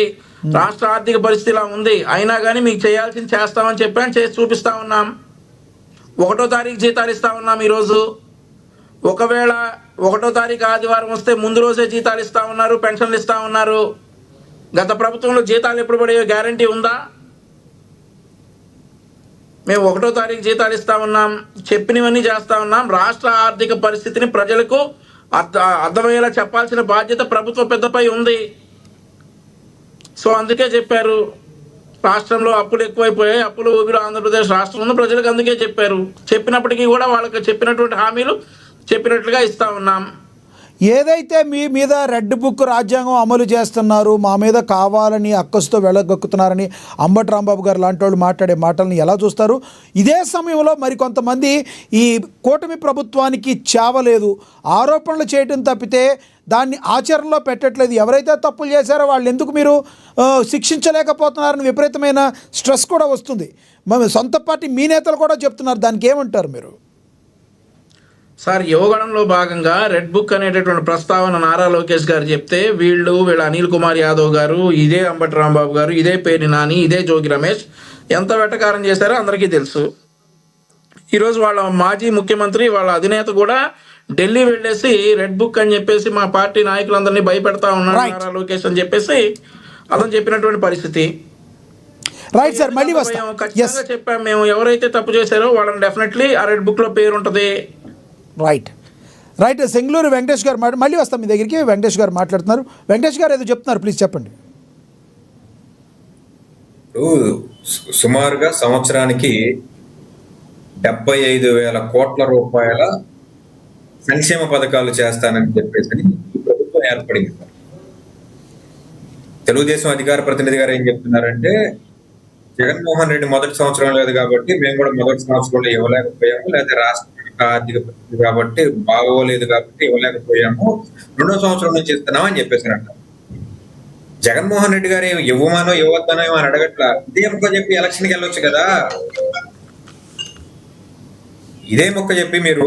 రాష్ట్ర ఆర్థిక పరిస్థితి ఇలా ఉంది, అయినా కానీ మీకు చేయాల్సింది చేస్తామని చెప్పాను, చేసి చూపిస్తా ఉన్నాం. 1వ తారీఖు జీతాలు ఇస్తా ఉన్నాం. ఈరోజు ఒకవేళ 1వ తారీఖు ఆదివారం వస్తే ముందు రోజే జీతాలు ఇస్తా ఉన్నారు, పెన్షన్లు ఇస్తా ఉన్నారు. గత ప్రభుత్వంలో జీతాలు ఎప్పుడు పడేయో గ్యారంటీ ఉందా? మేము 1వ తారీఖు జీతాలు ఇస్తా ఉన్నాం, చెప్పినవన్నీ చేస్తా ఉన్నాం. రాష్ట్ర ఆర్థిక పరిస్థితిని ప్రజలకు అర్థమయ్యేలా చెప్పాల్సిన బాధ్యత ప్రభుత్వ పెద్దపై ఉంది. సో అందుకే చెప్పారు, రాష్ట్రంలో అప్పులు ఎక్కువైపోయాయి, అప్పులు ఊబిలో ఆంధ్రప్రదేశ్ రాష్ట్రం ఉంది, ప్రజలకు అందుకే చెప్పారు. చెప్పినప్పటికీ కూడా వాళ్ళకి చెప్పినటువంటి హామీలు చెప్పినట్లుగా ఇస్తా ఉన్నాం. ఏదైతే మీ మీద రెడ్ బుక్ రాజ్యాంగం అమలు చేస్తున్నారు, మా మీద కావాలని అక్కసుతో వెళ్ళగొక్కుతున్నారని అంబటి రాంబాబు గారు లాంటి వాళ్ళు మాట్లాడే మాటలను ఎలా చూస్తారు? ఇదే సమయంలో మరికొంతమంది ఈ కూటమి ప్రభుత్వానికి చావలేదు, ఆరోపణలు చేయటం తప్పితే దాన్ని ఆచరణలో పెట్టట్లేదు, ఎవరైతే తప్పులు చేశారో వాళ్ళు ఎందుకు మీరు శిక్షించలేకపోతున్నారని విపరీతమైన స్ట్రెస్ కూడా వస్తుంది. మేము సొంత పార్టీ మీ నేతలు కూడా చెప్తున్నారు, దానికి ఏమంటారు మీరు? సార్, యువగణంలో భాగంగా రెడ్ బుక్ అనేటటువంటి ప్రస్తావన నారా లోకేష్ గారు చెప్తే వీళ్ళ అనిల్ కుమార్ యాదవ్ గారు, ఇదే అంబటి రాంబాబు గారు, ఇదే పేరు నాని, ఇదే జోగి రమేష్ ఎంత వెటకారం చేశారో అందరికీ తెలుసు. ఈరోజు వాళ్ళ మాజీ ముఖ్యమంత్రి, వాళ్ళ అధినేత కూడా ఢిల్లీ వెళ్ళేసి రెడ్ బుక్ అని చెప్పేసి మా పార్టీ నాయకులందరినీ భయపెడతా ఉన్నారు నారా లోకేష్ అని చెప్పేసి అతను చెప్పినటువంటి పరిస్థితి. రైట్ సార్, మళ్ళీ వస్తాం. ఖచ్చితంగా చెప్పాం, మేము ఎవరైతే తప్పు చేశారో వాళ్ళని డెఫినెట్లీ ఆ రెడ్ బుక్ లో పేరు ఉంటుంది. రైట్ సెంగులూరు వెంకటేష్ గారు మళ్ళీ వస్తాం మీ దగ్గరికి. వెంకటేష్ గారు మాట్లాడుతున్నారు. వెంకటేష్ గారు ఏదో చెప్తున్నారు, ప్లీజ్ చెప్పండి. సుమారుగా సంవత్సరానికి 75,000 కోట్ల రూపాయల సంక్షేమ పథకాలు చేస్తానని చెప్పేసి ఈ ప్రభుత్వం ఏర్పడింది. తెలుగుదేశం అధికార ప్రతినిధి గారు ఏం చెప్తున్నారంటే, జగన్మోహన్ రెడ్డి మొదటి సంవత్సరం లేదు కాబట్టి మేము కూడా మొదటి సంవత్సరంలో ఇవ్వలేకపోయాము, లేదా రాష్ట్రానికి ఆర్థిక పరిస్థితి కాబట్టి బాగోలేదు కాబట్టి ఇవ్వలేకపోయాము, 2వ సంవత్సరం నుంచి ఇస్తున్నామని చెప్పేసారంట. జగన్మోహన్ రెడ్డి గారు ఇవ్వమానో ఇవ్వద్దనో అని అడగట్లా, ఇదే మొక్క చెప్పి ఎలక్షన్కి వెళ్ళొచ్చు కదా. ఇదే మొక్క చెప్పి మీరు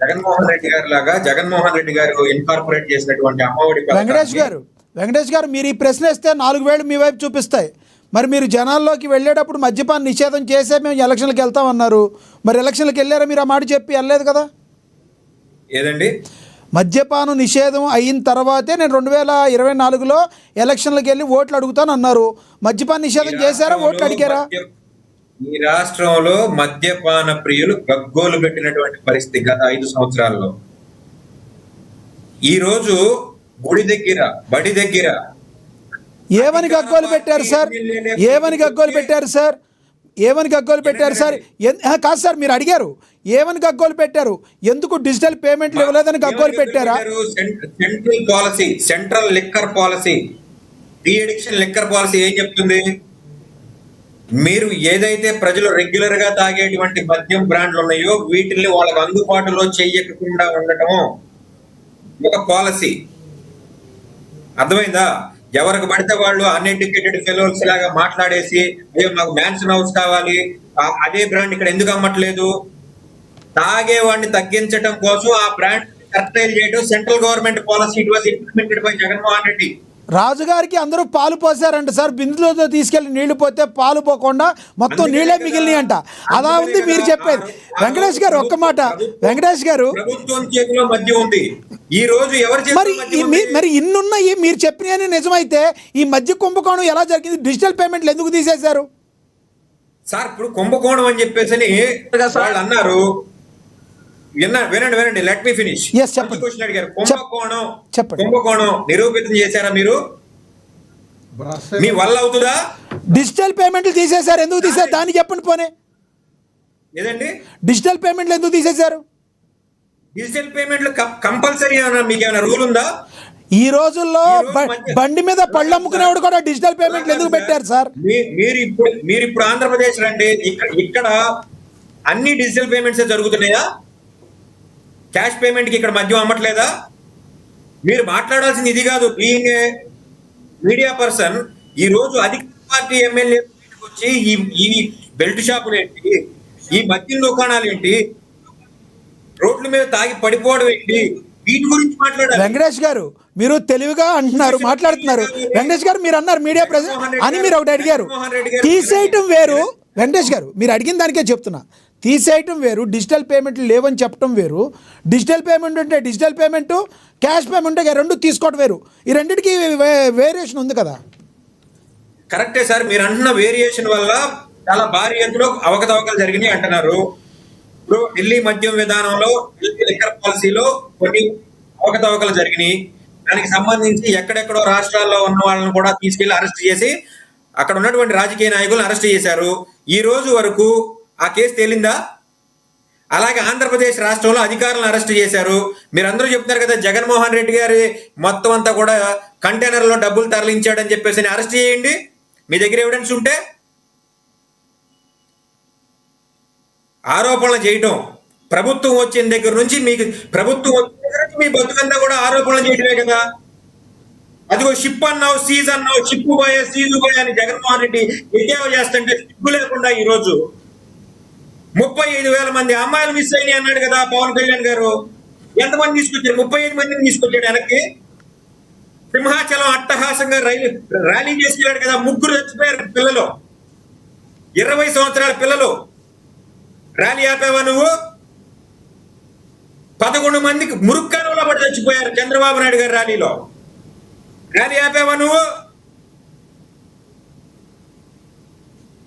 జగన్మోహన్ రెడ్డి గారి లాగా జగన్మోహన్ రెడ్డి గారు ఇన్కార్పొరేట్ చేసినటువంటి అమ్మఒడి వెంకటేష్ గారు మీరు ఈ ప్రశ్న ఇస్తే 4 వేలు మీ వైపు చూపిస్తాయి. మరి మీరు జనాల్లోకి వెళ్ళేటప్పుడు మద్యపాన నిషేధం చేసే మేము ఎలక్షన్లకు వెళ్తామన్నారు. మరి ఎలక్షన్లకు వెళ్ళారా? మీరు ఆ మాట చెప్పి వెళ్ళలేదు కదా. ఏదండి? మద్యపానం నిషేధం అయిన తర్వాతే నేను 2024లో ఎలక్షన్లకు వెళ్ళి ఓట్లు అడుగుతాను అన్నారు. మద్యపాన నిషేధం చేశారా? ఓట్లు అడిగారా? ఈ రాష్ట్రంలో మద్యపాన ప్రియులు గగ్గోలు పెట్టినటువంటి పరిస్థితి గత 5 సంవత్సరాల్లో. ఈ రోజు గుడి దగ్గర, బడి దగ్గర ఏమని గగ్గోలు పెట్టారు సార్? ఏమని గగ్గోలు పెట్టారు సార్? ఏమని గగ్గోలు పెట్టారు సార్? కాదు సార్, మీరు అడిగారు ఏమని గగ్గోలు పెట్టారు? ఎందుకు డిజిటల్ పేమెంట్లు ఇవ్వలేదని గగ్గోలు పెట్టారా? Central policy, central liquor policy, de addiction liquor policy ఏం చెప్తుంది? మీరు ఏదైతే ప్రజలు రెగ్యులర్ గా తాగేటువంటి మద్యం బ్రాండ్లు ఉన్నాయో వీటిని వాళ్ళకి అందుబాటులో చేయకుండా ఉండటం ఒక పాలసీ. అర్థమైందా? ఎవరికి పడితే వాళ్ళు అన్ఎడ్యుకేటెడ్ ఫెలోస్ లాగా మాట్లాడేసి అయ్యో మాకు మ్యాన్షన్ హౌస్ కావాలి, అదే బ్రాండ్ ఇక్కడ ఎందుకు అమ్మట్లేదు, తాగేవాడిని తగ్గించడం కోసం ఆ బ్రాండ్ కర్టైల్ చేయడం central government policy. It was implemented by Jaganmohan Reddy. రాజుగారికి అందరూ పాలు పోసారంట సార్. బిందులతో తీసుకెళ్లి నీళ్లు పోతే పాలు పోకుండా మొత్తం నీళ్లే మిగిలినాయి అంట. అలా ఉంది మీరు చెప్పేది. వెంకటేష్ గారు ఒక్క మాట, వెంకటేష్ గారు ప్రభుత్వం చేతిలో మద్యం ఉంది. ఈ రోజు ఎవరు మరి ఇన్నున్నాయి మీరు చెప్పినవి నిజమైతే ఈ మధ్య కుంభకోణం ఎలా జరిగింది? డిజిటల్ పేమెంట్లు ఎందుకు తీసేశారు సార్? ఇప్పుడు కుంభకోణం అని చెప్పేసి వాళ్ళు అన్నారు. వినండి, లెట్ మీ ఫినిష్. క్వశ్చన్ అడిగారు, కుంభకోణం నిరూపితం చేశారా మీరు? మీ వల్ల అవుతుందా? డిజిటల్ పేమెంట్లు తీసేశారు. ఎందుకు తీసేశారు దాన్ని చెప్పండి. పోనీ ఏదండి డిజిటల్ పేమెంట్లు ఎందుకు తీసేశారు? డిజిటల్ పేమెంట్లు కంపల్సరీ మీకు ఏమైనా రూల్ ఉందా? ఈ రోజుల్లో బండి మీద పళ్ళు అమ్ముకునేవాడు కూడా డిజిటల్ పేమెంట్లు ఎందుకు పెట్టారు సార్? మీరు ఇప్పుడు ఆంధ్రప్రదేశ్ రండి, ఇక్కడ అన్ని డిజిటల్ పేమెంట్స్ జరుగుతున్నాయా? క్యాష్ పేమెంట్ కి ఇక్కడ మద్యం అమ్మట్లేదా? మీరు మాట్లాడాల్సింది ఇది కాదు. బీయింగ్ ఏ మీడియా పర్సన్, ఈ రోజు అధికార పార్టీ ఎమ్మెల్యే వచ్చి ఈ బెల్ట్ షాపులు ఏంటి, ఈ మద్యం దుకాణాలు ఏంటి, రోడ్ల మీద తాగి పడిపోవడం ఏంటి, వీటి గురించి మాట్లాడాలి. వెంకటేష్ గారు మీరు తెలివిగా అంటున్నారు, మాట్లాడుతున్నారు. వెంకటేష్ గారు మీరు అన్నారు మీడియా ప్రెసిడెంట్ అని మీరు ఒకటి అడిగారు. తీసేయటం వేరు. వెంకటేష్ గారు మీరు అడిగిన దానికే చెప్తున్నా. తీసేయటం వేరు, డిజిటల్ పేమెంట్లు లేవని చెప్పడం వేరు. డిజిటల్ పేమెంట్ ఉంటే డిజిటల్ పేమెంట్, క్యాష్ పేమెంట్ రెండు తీసుకోవడం వేరు. ఈ రెండింటికి వేరియేషన్ ఉంది కదా. కరెక్టే సార్, మీరు అంటున్న వేరియేషన్ వల్ల చాలా భారీ ఎత్తులో అవకతవకలు జరిగినాయి అంటున్నారు. ఇప్పుడు ఢిల్లీ మద్యం విధానంలో, ఢిల్లీ లిక్కర్ పాలసీలో కొన్ని అవకతవకలు జరిగినాయి. దానికి సంబంధించి ఎక్కడెక్కడో రాష్ట్రాల్లో ఉన్న వాళ్ళని కూడా తీసుకెళ్లి అరెస్ట్ చేసి అక్కడ ఉన్నటువంటి రాజకీయ నాయకులను అరెస్ట్ చేశారు. ఈ రోజు వరకు ఆ కేసు తేలిందా? అలాగే ఆంధ్రప్రదేశ్ రాష్ట్రంలో అధికారులను అరెస్ట్ చేశారు. మీరందరూ చెప్తున్నారు కదా జగన్మోహన్ రెడ్డి గారి మొత్తం అంతా కూడా కంటైనర్లో డబ్బులు తరలించాడని చెప్పేసి అరెస్ట్ చేయండి మీ దగ్గర ఎవిడెన్స్ ఉంటే. ఆరోపణలు చేయటం, ప్రభుత్వం వచ్చిన దగ్గర నుంచి మీ బతుకంతా కూడా ఆరోపణలు చేయడమే కదా. అదిగో షిప్ అన్నావు, సీజ్ అన్నావు, షిప్ పోయే సీజు పోయే అని జగన్మోహన్ రెడ్డి ఎద్దేవా చేస్తుంటే సిగ్గు లేకుండా ఈ రోజు 35,000 మంది అమ్మాయిలు మిస్ అయినాయి అన్నాడు కదా పవన్ కళ్యాణ్ గారు. ఎంతమంది తీసుకొచ్చారు? 35 మందిని తీసుకొచ్చాడు వెనక్కి. సింహాచలం అట్టహాసంగా ర్యాలీ చేసుకెళ్ళాడు కదా, 3 చచ్చిపోయారు పిల్లలు, 20 సంవత్సరాల పిల్లలు. ర్యాలీ ఆపావా నువ్వు? 11 మందికి మురుక్కానంలో పడి చచ్చిపోయారు చంద్రబాబు నాయుడు గారి ర్యాలీలో. ర్యాలీ ఆపావా నువ్వు?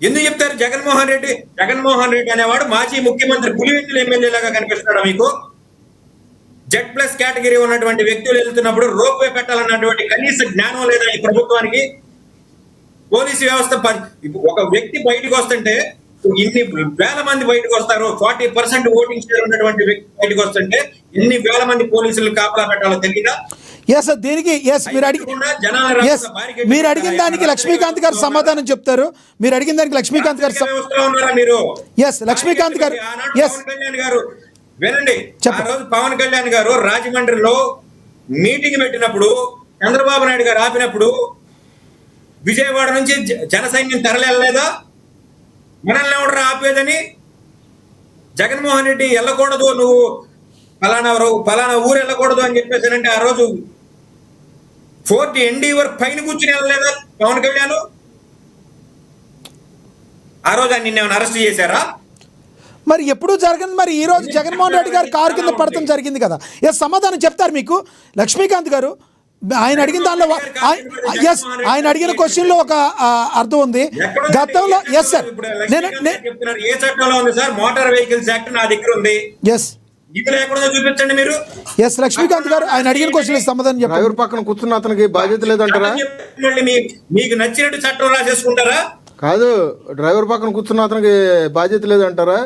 ఎందుకు చెప్తారు? జగన్మోహన్ రెడ్డి అనేవాడు మాజీ ముఖ్యమంత్రి పులివెందుల ఎమ్మెల్యే లాగా కనిపిస్తున్నాడా మీకు? Z+ కేటగిరీ ఉన్నటువంటి వ్యక్తులు వెళ్తున్నప్పుడు రోప్వే పెట్టాలన్నటువంటి కనీస జ్ఞానం లేదా ఈ ప్రభుత్వానికి? పోలీసు వ్యవస్థ ఒక వ్యక్తి బయటకు వస్తుంటే ఇన్ని వేల మంది బయటకు వస్తారు. 40% ఓటింగ్ షేర్ ఉన్నటువంటి వ్యక్తి బయటకు వస్తుంటే ఎన్ని వేల మంది పోలీసులు కాపలా పెట్టాలో తెలియదా? దీనికి మీరు అడిగిన దానికి లక్ష్మీకాంత్ గారు సమాధానం చెప్తారు. మీరు అడిగిన దానికి లక్ష్మీకాంత్ గారు మీరు లక్ష్మీకాంత్ గారు వినండి. ఆ రోజు పవన్ కళ్యాణ్ గారు రాజమండ్రిలో మీటింగ్ పెట్టినప్పుడు చంద్రబాబు నాయుడు గారు ఆపినప్పుడు విజయవాడ నుంచి జన సైన్యం తరలిలేదా? మనల్ని ఎవరు ఆపేదని? జగన్మోహన్ రెడ్డి వెళ్ళకూడదు, నువ్వు ఫలానా ఊరు వెళ్ళకూడదు అని చెప్పేసానంటే ఆ రోజు ఫోర్ట్ ఎన్డీవర్ పైన కూర్చుని వెళ్ళలేదా పవన్ కళ్యాణ్? ఆ రోజు నిన్న ఏమైనా అరెస్ట్ చేశారా? మరి ఎప్పుడు జరగదు. మరి ఈ రోజు జగన్మోహన్ రెడ్డి గారు కారు కింద పడటం జరిగింది కదా. ఎస్, సమాధానం చెప్తారు మీకు లక్ష్మీకాంత్ గారు. ఆయన అడిగిన దానిలో ఎస్, ఆయన అడిగిన క్వశ్చన్ లో ఒక అర్థం ఉంది. గతంలో ఎస్ సార్, నేను ఏ చట్టంలో ఉంది సార్? మోటార్ వెహికల్స్ యాక్ట్ నా దగ్గర ఉంది. ఎస్, ఇక్కడ ఎక్కడో చూపించండి మీరు. ఎస్, లక్ష్మీకాంత్ గారు ఆయన అడిగిన క్వశ్చన్ సమాధానం చెప్పారు. డ్రైవర్ పక్కన కూర్చున్న అతనికి బాధ్యత లేదంటారా? మీకు నచ్చినట్టు చట్టం రాసేసుకుంటారా? కాదు, డ్రైవర్ పక్కన కూర్చున్న అతనికి బాధ్యత లేదంటారా?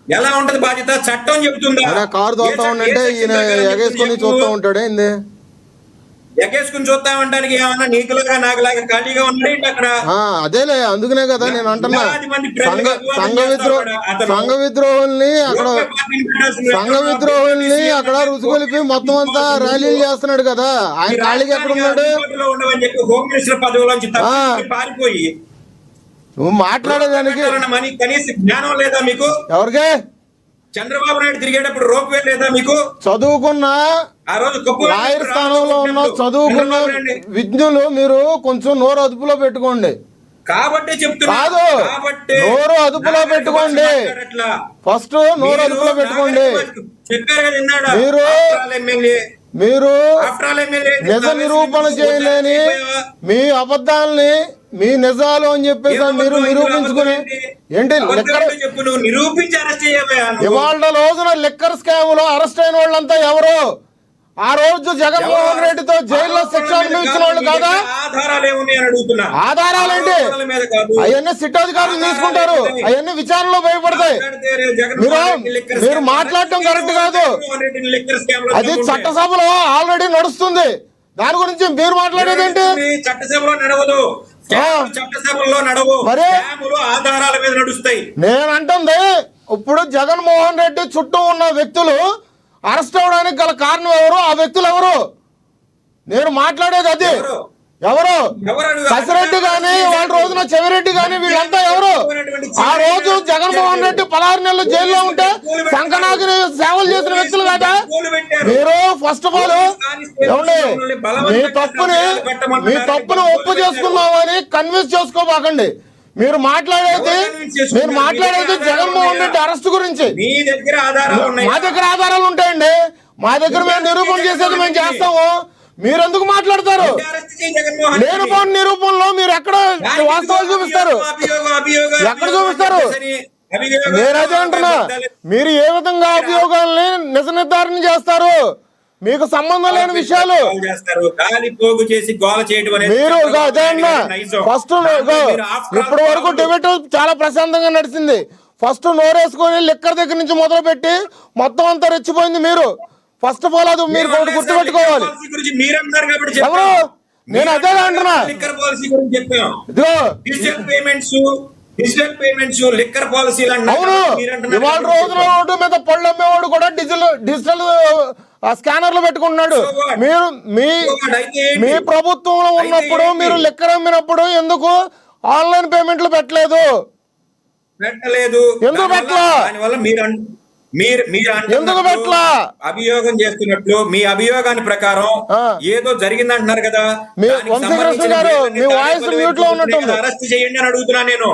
ఎలా ఉంటది బాధ్యత? చట్టం చెబుతుందా? కారు తోలుతా ఉండంటే ఈయన ఎగేసుకొని చూస్తూ ఉంటాడే ఏంది? ఎగేసుకుని చూస్తామంటానికి ఏమన్నా నీకులాగా నాకులాగా ఖాళీగా ఉన్నాడు అక్కడ? అదేలే, అందుకనే కదా నేను అంటున్నా. సంఘ విద్రోహుల్ని అక్కడ రుచికొలిపి మొత్తం అంతా ర్యాలీలు చేస్తున్నాడు కదా. ఆయన ఖాళీగా ఎక్కడ ఉన్నాడు? హోమ్ మినిస్టర్ పదవిలోంచి పారిపోయి నువ్వు మాట్లాడేదానికి కనీస జ్ఞానం లేదా మీకు? ఎవరికే? చంద్రబాబు నాయుడు తిరిగేటప్పుడు రోప్ వే లేదా మీకు? చదువుకున్న ఆ రోజు లాయర్ స్థానంలో ఉన్న చదువుకున్న విజ్ఞులు మీరు కొంచెం నోరు అదుపులో పెట్టుకోండి. కాబట్టి చెప్తున్నా, కాదు, నోరు అదుపులో పెట్టుకోండి. ఫస్ట్ నోరు అదుపులో పెట్టుకోండి. మీరు నిజ నిరూపణ చేయలేని మీ అబద్ధాలని మీ నిజాలు అని చెప్పేసి మీరు నిరూపించుకుని ఏంటి ఇవాళ రోజున లిక్కర్ స్కామ్ లో అరెస్ట్ అయిన వాళ్ళంతా ఎవరు? ఆ రోజు జగన్మోహన్ రెడ్డితో జైల్లో శిక్ష అనుభవించిన వాళ్ళు కాదా? ఆధారాలేంటి? అవన్నీ సిట్ అధికారులు తీసుకుంటారు, అవన్నీ విచారణలో భయపడతాయి. మీరు మాట్లాడటం కరెక్ట్ కాదు. అది చట్టసభలో ఆల్రెడీ నడుస్తుంది. దాని గురించి మీరు మాట్లాడేది ఏంటి? చట్టసభలో నడవదు, చట్టసభలో నడవు, ఆధారాల మీద నడుస్తాయి. నేను అంటుంది ఇప్పుడు జగన్మోహన్ రెడ్డి చుట్టూ ఉన్న వ్యక్తులు అరెస్ట్ అవడానికి గల కారణం ఎవరు? ఆ వ్యక్తులు ఎవరు? నేను మాట్లాడేది అది. ఎవరు? కసిరెడ్డి గాని వాళ్ళ రోజున చెవిరెడ్డి గాని వీళ్ళంతా ఎవరు? ఆ రోజు జగన్మోహన్ రెడ్డి 16 నెలలు జైల్లో ఉంటే సంకనాగిని సేవలు చేసిన వ్యక్తులు కదా మీరు. ఫస్ట్ ఆఫ్ ఆల్ ఏమండి, మీ తప్పుని ఒప్పు చేసుకున్నామని కన్విన్స్ చేసుకోబాకండి. మీరు మాట్లాడేది జగన్మోహన్ రెడ్డి అరెస్ట్ గురించి. మా దగ్గర ఆధారాలు ఉంటాయండి. మా దగ్గర మేము నిరూపణ చేసేది మేము చేస్తాము. మీరెందుకు మాట్లాడతారు? లేనిపోని నిరూపణలో మీరు ఎక్కడ వాస్తవాలు చూపిస్తారు? ఎక్కడ చూపిస్తారు? నేనైతే అంటున్నా, మీరు ఏ విధంగా అభియోగాల్ని నిజ నిర్ధారణ చేస్తారు? మీకు సంబంధం లేని విషయాలు మీరు అదే అన్నా. ఫస్ట్ ఇప్పటి వరకు డిబేట్ చాలా ప్రశాంతంగా నడిచింది. ఫస్ట్ నోరేసుకొని లిక్కర్ దగ్గర నుంచి మొదలు పెట్టి మొత్తం అంతా రెచ్చిపోయింది మీరు. ఫస్ట్ ఆఫ్ ఆల్ అది మీరు గుర్తుపెట్టుకోవాలి. ఎవరు? నేను అదే అంటున్నా. అవును, ఇవాళ రోజున రోడ్డు మీద పళ్ళు అమ్మేవాడు కూడా డిజిటల్ స్కానర్లు పెట్టుకుంటున్నాడు. మీరు మీ ప్రభుత్వంలో ఉన్నప్పుడు మీరు లిక్కర్ అమ్మినప్పుడు ఎందుకు ఆన్లైన్ పేమెంట్లు పెట్టలేదు? ఎందుకు పెట్టలా? ఎందుకు పెట్టలా? అభియోగం చేస్తున్నట్లు మీ అభియోగాన్ని ప్రకారం ఏదో జరిగిందంటున్నారు కదా. వంశీకృష్ణ గారు మీ వాయిస్ మ్యూట్ లో ఉన్నట్టుంది. అరెస్ట్ చేయండి అని అడుగుతున్నా నేను.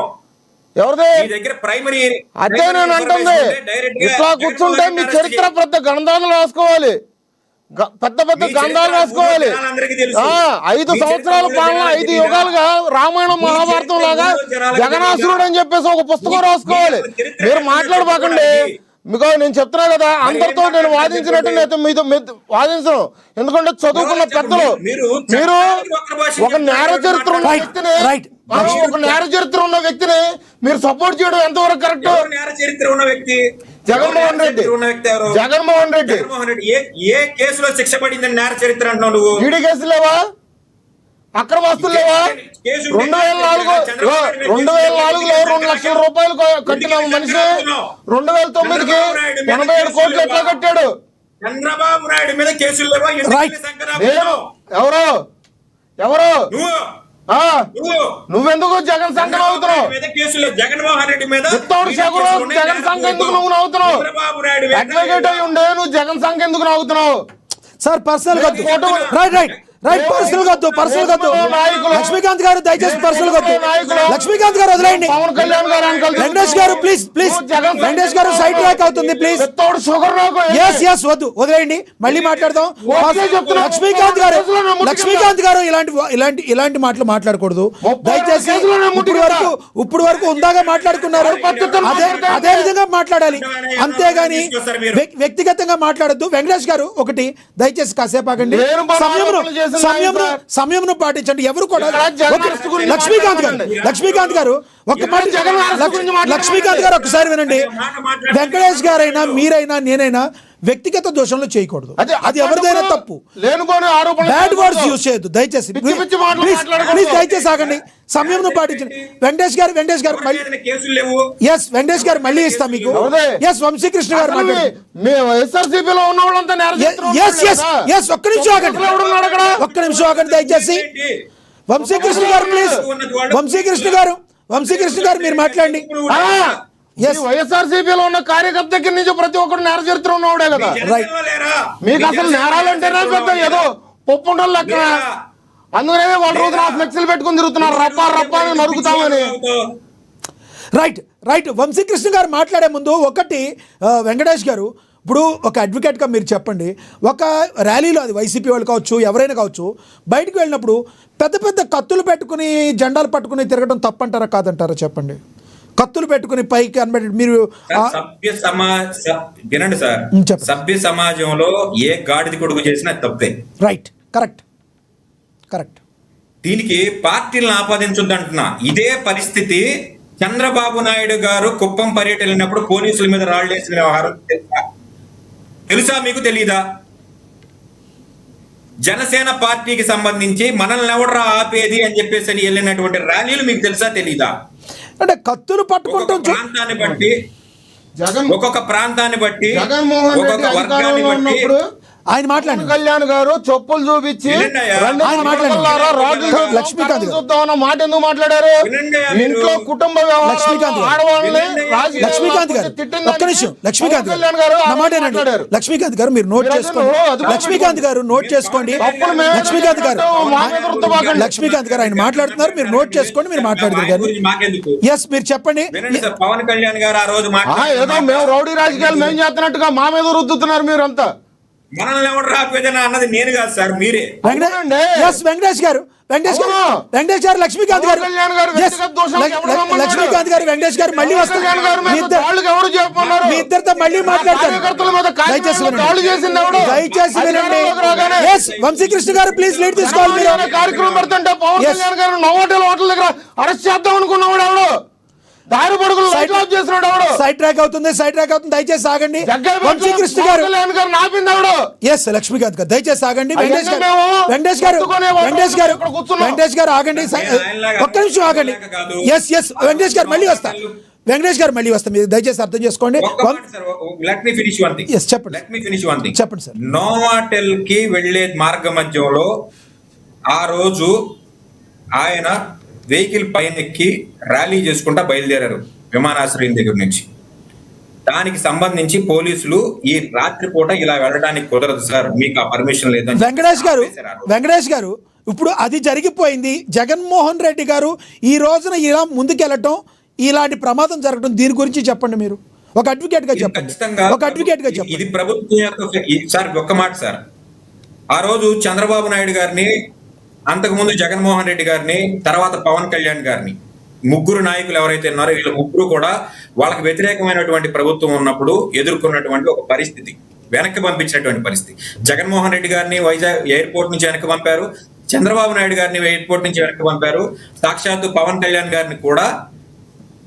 ఎవరిది? దగ్గర ప్రైమరీ అదే నేను అంటుంది. ఇట్లా కూర్చుంటే మీ చరిత్ర పెద్ద గంధాలు రాసుకోవాలి, పెద్ద గంధాలు రాసుకోవాలి. 5 సంవత్సరాల పాలన, 5 యుగాలుగా రామాయణం మహాభారతం లాగా జగనాసురుడు అని చెప్పేసి ఒక పుస్తకం రాసుకోవాలి. మీరు మాట్లాడబాకండి. మీకు నేను చెప్తున్నా కదా, అందరితో నేను వాదించినట్టు నేను మీతో వాదించను. ఎందుకంటే చదువుకున్న పెద్దలు మీరు ఒక నేర చరిత్ర ఉన్న వ్యక్తిని మీరు సపోర్ట్ చేయడం ఎంతవరకు కరెక్ట్? జగన్మోహన్ రెడ్డి ఏ కేసులో శిక్ష పడిందని నేర చరిత్ర అంటున్నావు నువ్వు? ఈడీ కేసు లేవా? అక్రమ ఆస్తులు లేవా? 2004లో 2 లక్షల రూపాయలు కట్టిన మనిషి 2009కి 87 కోట్లు ఎట్లా కట్టాడు? చంద్రబాబు నాయుడు మీద కేసులు లేవా? ఎవరు నువ్వెందుకు జగన్ సంఘం అవుతున్నావు? జగన్మోహన్ రెడ్డి మీద జగన్ సంఘం ఎందుకు నువ్వు నవ్వుతున్నావు? అడ్వకేట్ అయి ఉండే నువ్వు జగన్ సంఘం ఎందుకు నవ్వుతున్నావు? సార్ పర్సనల్ వద్దు. రైట్ పర్సనల్ వద్దు. లక్ష్మీకాంత్ గారు దయచేసి పర్సనల్ వద్దు. లక్ష్మీకాంత్ గారు వదిలేయండి. పవన్ కళ్యాణ్ గారు వెంకటేష్ గారు ప్లీజ్ వెంకటేష్ గారు సైడ్ ట్రాక్ అవుతుంది ప్లీజ్. ఎస్ వద్దు, వదిలేయండి, మళ్ళీ మాట్లాడదాం. లక్ష్మీకాంత్ గారు ఇలాంటి మాటలు మాట్లాడకూడదు దయచేసి. ఇప్పుడు వరకు ఉందాగా మాట్లాడుకున్నారు, అదే విధంగా మాట్లాడాలి, అంతేగాని వ్యక్తిగతంగా మాట్లాడద్దు. వెంకటేష్ గారు ఒకటి దయచేసి కాసేపు ఆగండి, సంయమనం పాటించండి. ఎవరు కూడా లక్ష్మీకాంత్ గారు ఒక మాట, లక్ష్మీకాంత్ గారు ఒకసారి వినండి. వెంకటేష్ గారైనా మీరైనా నేనైనా వ్యక్తిగత దోషంలో చేయకూడదు, అది ఎవరిదైనా తప్పు. బ్యాడ్ వర్డ్స్ యూజ్ చేయొద్దు దయచేసి. ప్లీజ్ దయచేసి ఆగండి, సమయంను పాటించండి. వెంకటేష్ గారు వెంకటేష్ గారు మళ్ళీ ఇస్తాం మీకు. వంశీకృష్ణ గారు ఒక్క నిమిషం ఆగండి దయచేసి. వంశీకృష్ణ గారు ప్లీజ్. వంశీకృష్ణ గారు మీరు మాట్లాడండి. వైఎస్ఆర్సీపీలో ఉన్న కార్యకర్త దగ్గర నుంచి ప్రతి ఒక్కరు నేర చరిత్ర ఉన్నవాడే కదా. మీకు అసలు నేరాలంటేనే పెద్ద ఏదో పప్పు ఉండలు లెక్క. అందుకనే వాళ్ళ రోజున ఫ్లెక్సీలు పెట్టుకుని తిరుగుతున్నారు, రప్పా అని నరుకుతామని. రైట్ వంశీకృష్ణ గారు మాట్లాడే ముందు ఒకటి, వెంకటేష్ గారు ఇప్పుడు ఒక అడ్వకేట్గా మీరు చెప్పండి. ఒక ర్యాలీలో, అది వైసీపీ వాళ్ళు కావచ్చు ఎవరైనా కావచ్చు, బయటకు వెళ్ళినప్పుడు పెద్ద కత్తులు పెట్టుకుని జెండాలు పట్టుకుని తిరగడం తప్పంటారా కాదంటారా చెప్పండి. కత్తులు పెట్టుకుని పైకి అనబెట్టి మీరు వినండి సార్, సభ్య సమాజంలో ఏ గాడిది కొడుకు చేసినా తప్పే. Right, correct. దీనికి పార్టీలను ఆపాదించొద్దు అంటున్నా. ఇదే పరిస్థితి చంద్రబాబు నాయుడు గారు కుప్పం పర్యటన వెళ్ళినప్పుడు పోలీసుల మీద రాళ్లేసిన వ్యవహారం తెలుసా మీకు? తెలీదా? జనసేన పార్టీకి సంబంధించి మనల్ని ఎవడరా ఆపేది అని చెప్పేసి వెళ్ళినటువంటి ర్యాలీలు మీకు తెలుసా తెలీదా? అంటే కత్తులు పట్టుకుంటాం ప్రాంతాన్ని బట్టి, ఒక్కొక్క ప్రాంతాన్ని బట్టి, జగన్మోహన్ రెడ్డి అధికారంలో ఉన్నప్పుడు ఆయన మాట్లాడి కళ్యాణ్ గారు చెప్పులు చూపించి లక్ష్మీకాంత్ చూద్దామన్న మాట ఎందుకు మాట్లాడారు? ఇంట్లో కుటుంబ లక్ష్మీకాంత్ గారు ఒక్క నిమిషం. లక్ష్మీకాంత్ గారు మీరు నోట్ చేసుకోండి. లక్ష్మీకాంత్ గారు ఆయన మాట్లాడుతున్నారు, మీరు నోట్ చేసుకోండి. మీరు మాట్లాడుతున్నారు. ఎస్ మీరు చెప్పండి. పవన్ కళ్యాణ్ గారు ఆ రోజు ఏదో మేము రౌడీ రాజకీయాలు మేము చేస్తున్నట్టుగా మా మీద రుద్దుతున్నారు మీరంతా. మనల్ని ఎవరు రాకపోయినా అన్నది నేను కాదు సార్, మీరే. వెంకటేష్ గారు లక్ష్మీకాంత్ గారు వెంకటేష్ గారు మళ్ళీ వస్తారు. మీ ఇద్దరితో మళ్ళీ మాట్లాడతారు. దయచేసి వినండి. వంశీకృష్ణ గారు ప్లీజ్ లీడ్ తీసుకోవాలి. కార్యక్రమం పెడుతుంటే పవన్ కళ్యాణ్ గారు నోటల్ హోటల్ దగ్గర అరెస్ట్ చేద్దాం అనుకున్నాడు. ఎవడు సైడ్ ట్రాక్ అవుతుంది. దయచేసి ఆగండి. వంశీకృష్ణ గారు లక్ష్మీకాంత్ గారు దయచేసి ఆగండి. వెంకటేష్ గారు ఆగండి, ఒక్క నిమిషం ఆగండి. వెంకటేష్ గారు మళ్ళీ వస్తా. మీరు దయచేసి అర్థం చేసుకోండి. చెప్పండి సార్. నోవాటెల్ కి వెళ్లే మార్గ మధ్యంలో ఆ రోజు ఆయన వెహికల్ పైన ఎక్కి ర్యాలీ చేసుకుంటా బయలుదేరారు విమానాశ్రయం దగ్గర నుంచి. దానికి సంబంధించి పోలీసులు ఈ రాత్రి పూట ఇలా వెళ్ళడానికి కుదరదు సార్, మీకు ఆ పర్మిషన్ లేదని వెంకటేష్ గారు ఇప్పుడు అది జరిగిపోయింది. జగన్మోహన్ రెడ్డి గారు ఈ రోజున ఇలా ముందుకెళ్ళటం, ఇలాంటి ప్రమాదం జరగడం, దీని గురించి చెప్పండి. మీరు ఒక అడ్వకేట్ గా చెప్పండి. ఇది ప్రభుత్వం సార్. ఒక్క మాట సార్, ఆ రోజు చంద్రబాబు నాయుడు గారిని, అంతకుముందు జగన్మోహన్ రెడ్డి గారిని, తర్వాత పవన్ కళ్యాణ్ గారిని, ముగ్గురు నాయకులు ఎవరైతే ఉన్నారో వీళ్ళ ముగ్గురు కూడా వాళ్ళకి వ్యతిరేకమైనటువంటి ప్రభుత్వం ఉన్నప్పుడు ఎదుర్కొన్నటువంటి ఒక పరిస్థితి, వెనక్కి పంపించినటువంటి పరిస్థితి. జగన్మోహన్ రెడ్డి గారిని వైజాగ్ ఎయిర్పోర్ట్ నుంచి వెనక్కి పంపారు, చంద్రబాబు నాయుడు గారిని ఎయిర్పోర్ట్ నుంచి వెనక్కి పంపారు, సాక్షాత్తు పవన్ కళ్యాణ్ గారిని కూడా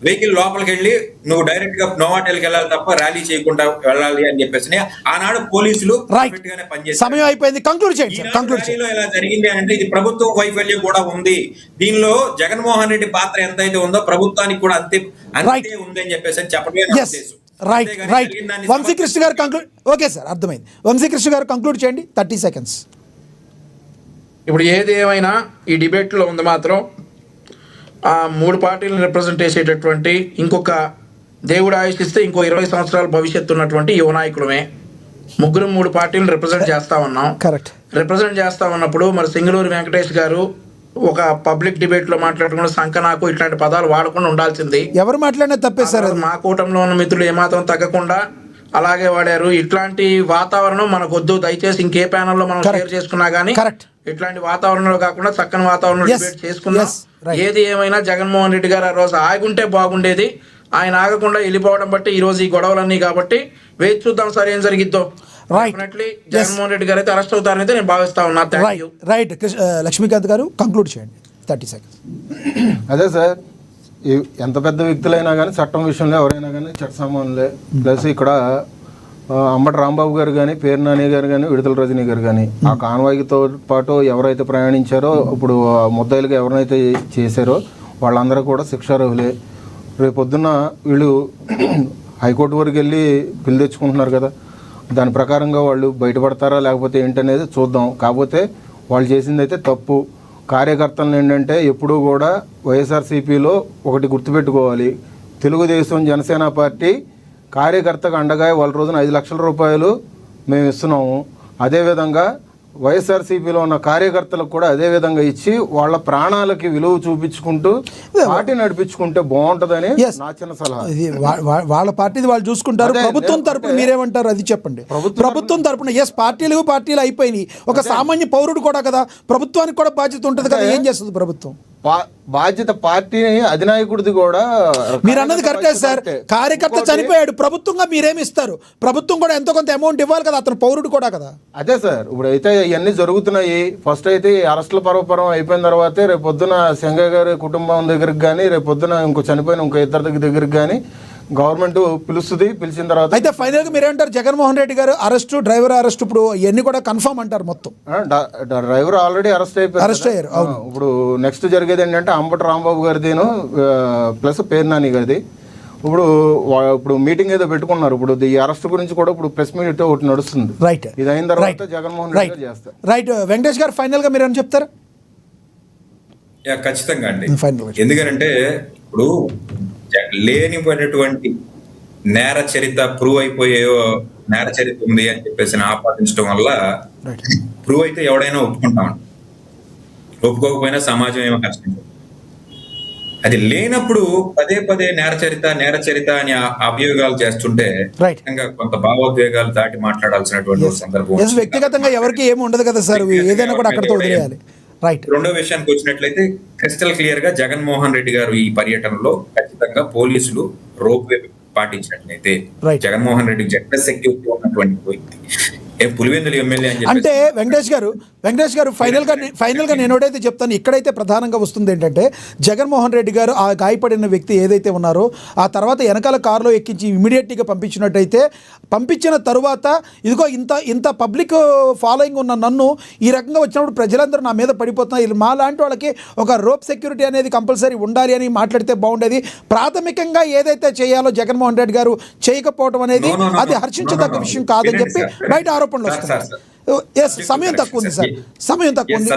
వెహికల్ లోపలికి వెళ్ళి నువ్వు డైరెక్ట్ గా నోవాటెల్కి వెళ్ళాలి తప్ప ర్యాలీ చేయకుండా వెళ్ళాలి అని చెప్పేసి ఆనాడు పోలీసులు రైట్ perfect గానే పనిచేశారు. సమయం అయిపోయింది, కంక్లూడ్ చేయండి సార్, ఈనాడు కంక్లూడ్ చేయండి. ర్యాలీలో ఎలా జరిగింది అంటే ఇది ప్రభుత్వం వైఫల్యం కూడా ఉంది. దీనిలో జగన్మోహన్ రెడ్డి పాత్ర ఎంతైతే ఉందో ప్రభుత్వానికి కూడా అంతే ఉంది అని చెప్పేసి చెప్పడమే నా ఎస్ ఉద్దేశం. రైట్ అంతేగాని రైట్ జరిగిన దాన్ని వంశీకృష్ణ గారు కంక్లూడ్. ఓకే సార్, అర్థమైంది. వంశీకృష్ణ గారు కంక్లూడ్ చేయండి, 30 seconds. ఇప్పుడు ఏది ఏమైనా ఈ డిబేట్లో ఉంది మాత్రం ఆ 3 పార్టీలను రిప్రజెంట్ చేసేటటువంటి ఇంకొక దేవుడు ఆయుషిస్తే ఇంకో 20 సంవత్సరాల భవిష్యత్తు ఉన్నటువంటి యువ నాయకులమే. 3 పార్టీలను రిప్రజెంట్ చేస్తా ఉన్నాం. కరెక్ట్. రిప్రజెంట్ చేస్తా ఉన్నప్పుడు మరి సింగళూరు వెంకటేష్ గారు ఒక పబ్లిక్ డిబేట్లో మాట్లాడకుండా సంకనాకు ఇట్లాంటి పదాలు వాడకుండా ఉండాల్సింది. ఎవరు మాట్లాడినా తప్పే సార్ అది. మా కూటమిలో ఉన్న మిత్రులు ఏమాత్రం తగ్గకుండా అలాగే వాడారు. ఇట్లాంటి వాతావరణం మనకు వద్దు. దయచేసి ఇంకే ప్యానల్లో మనం షేర్ చేసుకున్నా కానీ కరెక్ట్. ఇట్లాంటి వాతావరణంలో కాకుండా చక్కని వాతావరణంలో Yes. డిబేట్ చేసుకుందాం. Yes. Right. ఏది ఏమైనా జగన్మోహన్ రెడ్డి గారు ఆ రోజు ఆగుంటే బాగుండేది. ఆయన ఆగకుండా వెళ్ళిపోవడం బట్టి ఈ రోజు ఈ గొడవలన్నీ కాబట్టి వేచి చూద్దాం సార్ ఏం జరిగిద్దో. Right. Definitely జగన్మోహన్ రెడ్డి గారు అయితే అరెస్ట్ అవుతారని అయితే నేను భావిస్తా ఉన్నా. Thank you. రైట్ లక్ష్మీకాంత్ గారు కంక్లూడ్ చేయండి, 30 seconds. అదే సార్, ఎంత పెద్ద వ్యక్తులైనా కానీ చట్టం విషయంలో ఎవరైనా కానీ చట్ట సమానులే. ప్లస్ ఇక్కడ అంబటి రాంబాబు గారు కానీ, పేరు నాని గారు కానీ, విడుదల రజనీ గారు కానీ ఆ కాన్వాయ్తో పాటు ఎవరైతే ప్రయాణించారో ఇప్పుడు ముద్దాయిలుగా ఎవరైతే చేశారో వాళ్ళందరూ కూడా శిక్షార్హులే. రేపొద్దున్న వీళ్ళు హైకోర్టు వరకు వెళ్ళి బిల్లు తెచ్చుకుంటున్నారు కదా, దాని ప్రకారంగా వాళ్ళు బయటపడతారా లేకపోతే ఏంటనేది చూద్దాం. కాకపోతే వాళ్ళు చేసింది అయితే తప్పు. కార్యకర్తలను ఏంటంటే ఎప్పుడూ కూడా వైఎస్ఆర్సీపీలో ఒకటి గుర్తుపెట్టుకోవాలి, తెలుగుదేశం జనసేన పార్టీ కార్యకర్తకు అండగా వాళ్ళ రోజున 5 లక్షల రూపాయలు మేము ఇస్తున్నాము. అదేవిధంగా వైఎస్ఆర్సీపీలో ఉన్న కార్యకర్తలకు కూడా అదే విధంగా ఇచ్చి వాళ్ళ ప్రాణాలకి విలువ చూపించుకుంటూ పార్టీ నడిపించుకుంటే బాగుంటుందని నా చిన్న సలహా. ఇది వాళ్ళ పార్టీది వాళ్ళు చూసుకుంటారు. ప్రభుత్వం తరపున మీరేమంటారు అది చెప్పండి. ప్రభుత్వం తరపున పార్టీలు అయిపోయినాయి. ఒక సామాన్య పౌరుడు కూడా కదా, ప్రభుత్వానికి కూడా బాధ్యత ఉంటుంది కదా. ఏం చేస్తుంది ప్రభుత్వం? బాధ్యత పార్టీ అధినాయకుడిది కూడా. మీరు అన్నది కరెక్టే సార్. కార్యకర్త చనిపోయాడు, ప్రభుత్వంగా మీరేమి ఇస్తారు? ప్రభుత్వం కూడా ఎంతో కొంత అమౌంట్ ఇవ్వాలి కదా, అతను పౌరుడు కూడా కదా. అదే సార్, ఇప్పుడు అయితే ఇవన్నీ జరుగుతున్నాయి. ఫస్ట్ అయితే అరెస్టుల పర్వపరం అయిపోయిన తర్వాతే రేపు పొద్దున సింగయ్య గారి కుటుంబం దగ్గరికి కానీ, రేపు పొద్దున ఇంకో చనిపోయిన ఇంకో ఇద్దరి దగ్గరికి కానీ గవర్నమెంట్ పిలుస్తుంది. పిలిచిన తర్వాత అయితే ఫైనల్ గా మీరేమంటారు? జగన్మోహన్ రెడ్డి గారు అరెస్ట్, డ్రైవర్ అరెస్ట్, ఇప్పుడు ఇవన్నీ కూడా కన్ఫర్మ్ అంటారు మొత్తం? డ్రైవర్ ఆల్రెడీ అరెస్ట్ అయ్యారు. ఇప్పుడు నెక్స్ట్ జరిగేది ఏంటంటే అంబటి రాంబాబు గారిదేను ప్లస్ పేరు నాని గారిది. ఇప్పుడు మీటింగ్ ఏదో పెట్టుకున్నారు. ఇప్పుడు ఈ అరెస్ట్ గురించి కూడా ఇప్పుడు ప్రెస్ మీట్ ఒకటి నడుస్తుంది. రైట్. ఇది అయిన తర్వాత జగన్మోహన్ రెడ్డి గారు చేస్తారు. రైట్. వెంకటేష్ గారు ఫైనల్ గా మీరు ఏమని చెప్తారు? ఖచ్చితంగా అండి. ఎందుకంటే ఇప్పుడు లేనిపోయినటువంటి నేర చరిత్ర ప్రూవ్ అయిపోయేయో నేర చరిత్ర ఉంది అని చెప్పేసి ఆపాదించడం వల్ల ప్రూవ్ అయితే ఎవడైనా ఒప్పుకుంటామండి. ఒప్పుకోకపోయినా సమాజం ఏమో కష్టం. అది లేనప్పుడు పదే పదే నేర చరిత్ర అని అభియోగాలు చేస్తుంటే కొంత భావోద్వేగాలు దాటి మాట్లాడాల్సినటువంటి సందర్భం. వ్యక్తిగతంగా ఎవరికి ఏమి ఉండదు కదా సార్, ఏదైనా కూడా అక్కడతో వదిలేయాలి. రైట్. రెండో విషయానికి వచ్చినట్లయితే క్రిస్టల్ క్లియర్ గా జగన్మోహన్ రెడ్డి గారు ఈ పర్యటనలో ఖచ్చితంగా పోలీసులు రోప్ వే పాటించినట్లయితే జగన్మోహన్ రెడ్డి జడ్ప్లస్ సెక్యూరిటీ ఉన్నటువంటి వ్యక్తి పులివెందులు ఎమ్మెల్యే అని అంటే వెంకటేష్ గారు ఫైనల్ గా నేను ఒకటైతే చెప్తాను. ఇక్కడైతే ప్రధానంగా వస్తుంది ఏంటంటే జగన్మోహన్ రెడ్డి గారు ఆ గాయపడిన వ్యక్తి ఏదైతే ఉన్నారో ఆ తర్వాత వెనకాల కారులో ఎక్కించి ఇమీడియట్గా పంపించినట్టయితే, పంపించిన తరువాత ఇదిగో ఇంత పబ్లిక్ ఫాలోయింగ్ ఉన్న నన్ను ఈ రకంగా వచ్చినప్పుడు ప్రజలందరూ నా మీద పడిపోతున్నారు, మా లాంటి వాళ్ళకి ఒక రోప్ సెక్యూరిటీ అనేది కంపల్సరీ ఉండాలి అని మాట్లాడితే బాగుండేది. ప్రాథమికంగా ఏదైతే చేయాలో జగన్మోహన్ రెడ్డి గారు చేయకపోవడం అనేది అది హర్షించదగ్గ విషయం కాదని చెప్పి బయట ఆరోపణలు వస్తున్నాయి. సమయం తక్కువ ఉంది సార్, సమయం తక్కువ ఉంది.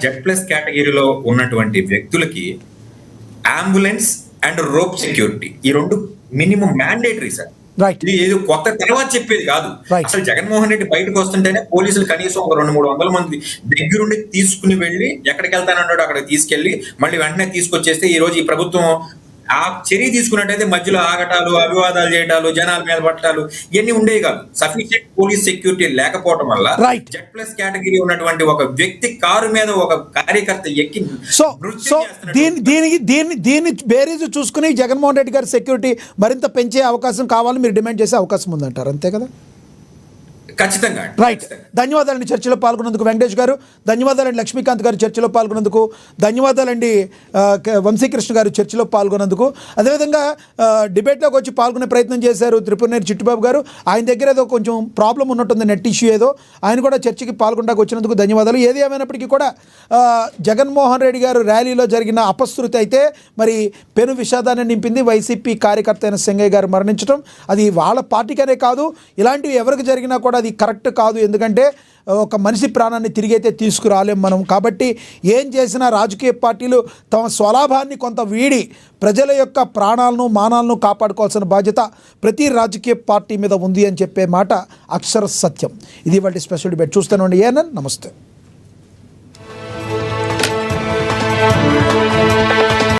జెడ్ ప్లస్ కేటగిరీలో ఉన్నటువంటి వ్యక్తులకి అంబులెన్స్ అండ్ రోప్ సెక్యూరిటీ ఈ రెండు మినిమం మ్యాండేటరీ సార్. ఇది ఏదో కొత్త తర్వాత చెప్పేది కాదు. అసలు జగన్మోహన్ రెడ్డి బయటకు వస్తుంటేనే పోలీసులు కనీసం ఒక 200-300 మంది దగ్గరుండి తీసుకుని వెళ్ళి ఎక్కడికి వెళ్తానన్నాడు అక్కడికి తీసుకెళ్లి మళ్ళీ వెంటనే తీసుకొచ్చేస్తే ఈ రోజు ఈ ప్రభుత్వం ఆ చర్య తీసుకున్నట్టయితే మధ్యలో ఆగటాలు, అభివాదాలు చేయటాలు, జనాల మీద పట్టాలు ఇవన్నీ ఉండేవి కాదు. సఫిషియెంట్ పోలీస్ సెక్యూరిటీ లేకపోవడం వల్ల జెడ్ ప్లస్ కేటగిరీ ఉన్నటువంటి ఒక వ్యక్తి కారు మీద ఒక కార్యకర్త ఎక్కి దీన్ని బేరీజ్ చూసుకుని జగన్మోహన్ రెడ్డి గారి సెక్యూరిటీ మరింత పెంచే అవకాశం కావాలని మీరు డిమాండ్ చేసే అవకాశం ఉందంటారు, అంతే కదా? ఖచ్చితంగా రైట్, ధన్యవాదాలండి చర్చలో పాల్గొన్నందుకు వెంకటేష్ గారు, ధన్యవాదాలండి లక్ష్మీకాంత్ గారు చర్చలో పాల్గొన్నందుకు, ధన్యవాదాలండి వంశీకృష్ణ గారు చర్చలో పాల్గొన్నందుకు. అదేవిధంగా డిబేట్లోకి వచ్చి పాల్గొనే ప్రయత్నం చేశారు త్రిపురనేని చిట్టుబాబు గారు. ఆయన దగ్గర ఏదో కొంచెం ప్రాబ్లం ఉన్నట్టుంది, నెట్ ఇష్యూ ఏదో. ఆయన కూడా చర్చకి పాల్గొనడానికి వచ్చినందుకు ధన్యవాదాలు. ఏది ఏమైనప్పటికీ కూడా జగన్మోహన్ రెడ్డి గారు ర్యాలీలో జరిగిన అపశృతి అయితే మరి పెను విషాదాన్ని నింపింది. వైసీపీ కార్యకర్త అయిన సింగయ్య గారు మరణించడం అది వాళ్ళ పార్టీకనే కాదు, ఇలాంటివి ఎవరికి జరిగినా కూడా అది కరెక్ట్ కాదు. ఎందుకంటే ఒక మనిషి ప్రాణాన్ని తిరిగైతే తీసుకురాలేం మనం. కాబట్టి ఏం చేసినా రాజకీయ పార్టీలు తమ స్వలాభాన్ని కొంత వీడి ప్రజల యొక్క ప్రాణాలను మానాలను కాపాడుకోవాల్సిన బాధ్యత ప్రతి రాజకీయ పార్టీ మీద ఉంది అని చెప్పే మాట అక్షర సత్యం. ఇది వాటి స్పెషల్ డిబేట్. చూస్తానండి. ఏఎన్ఎన్. నమస్తే.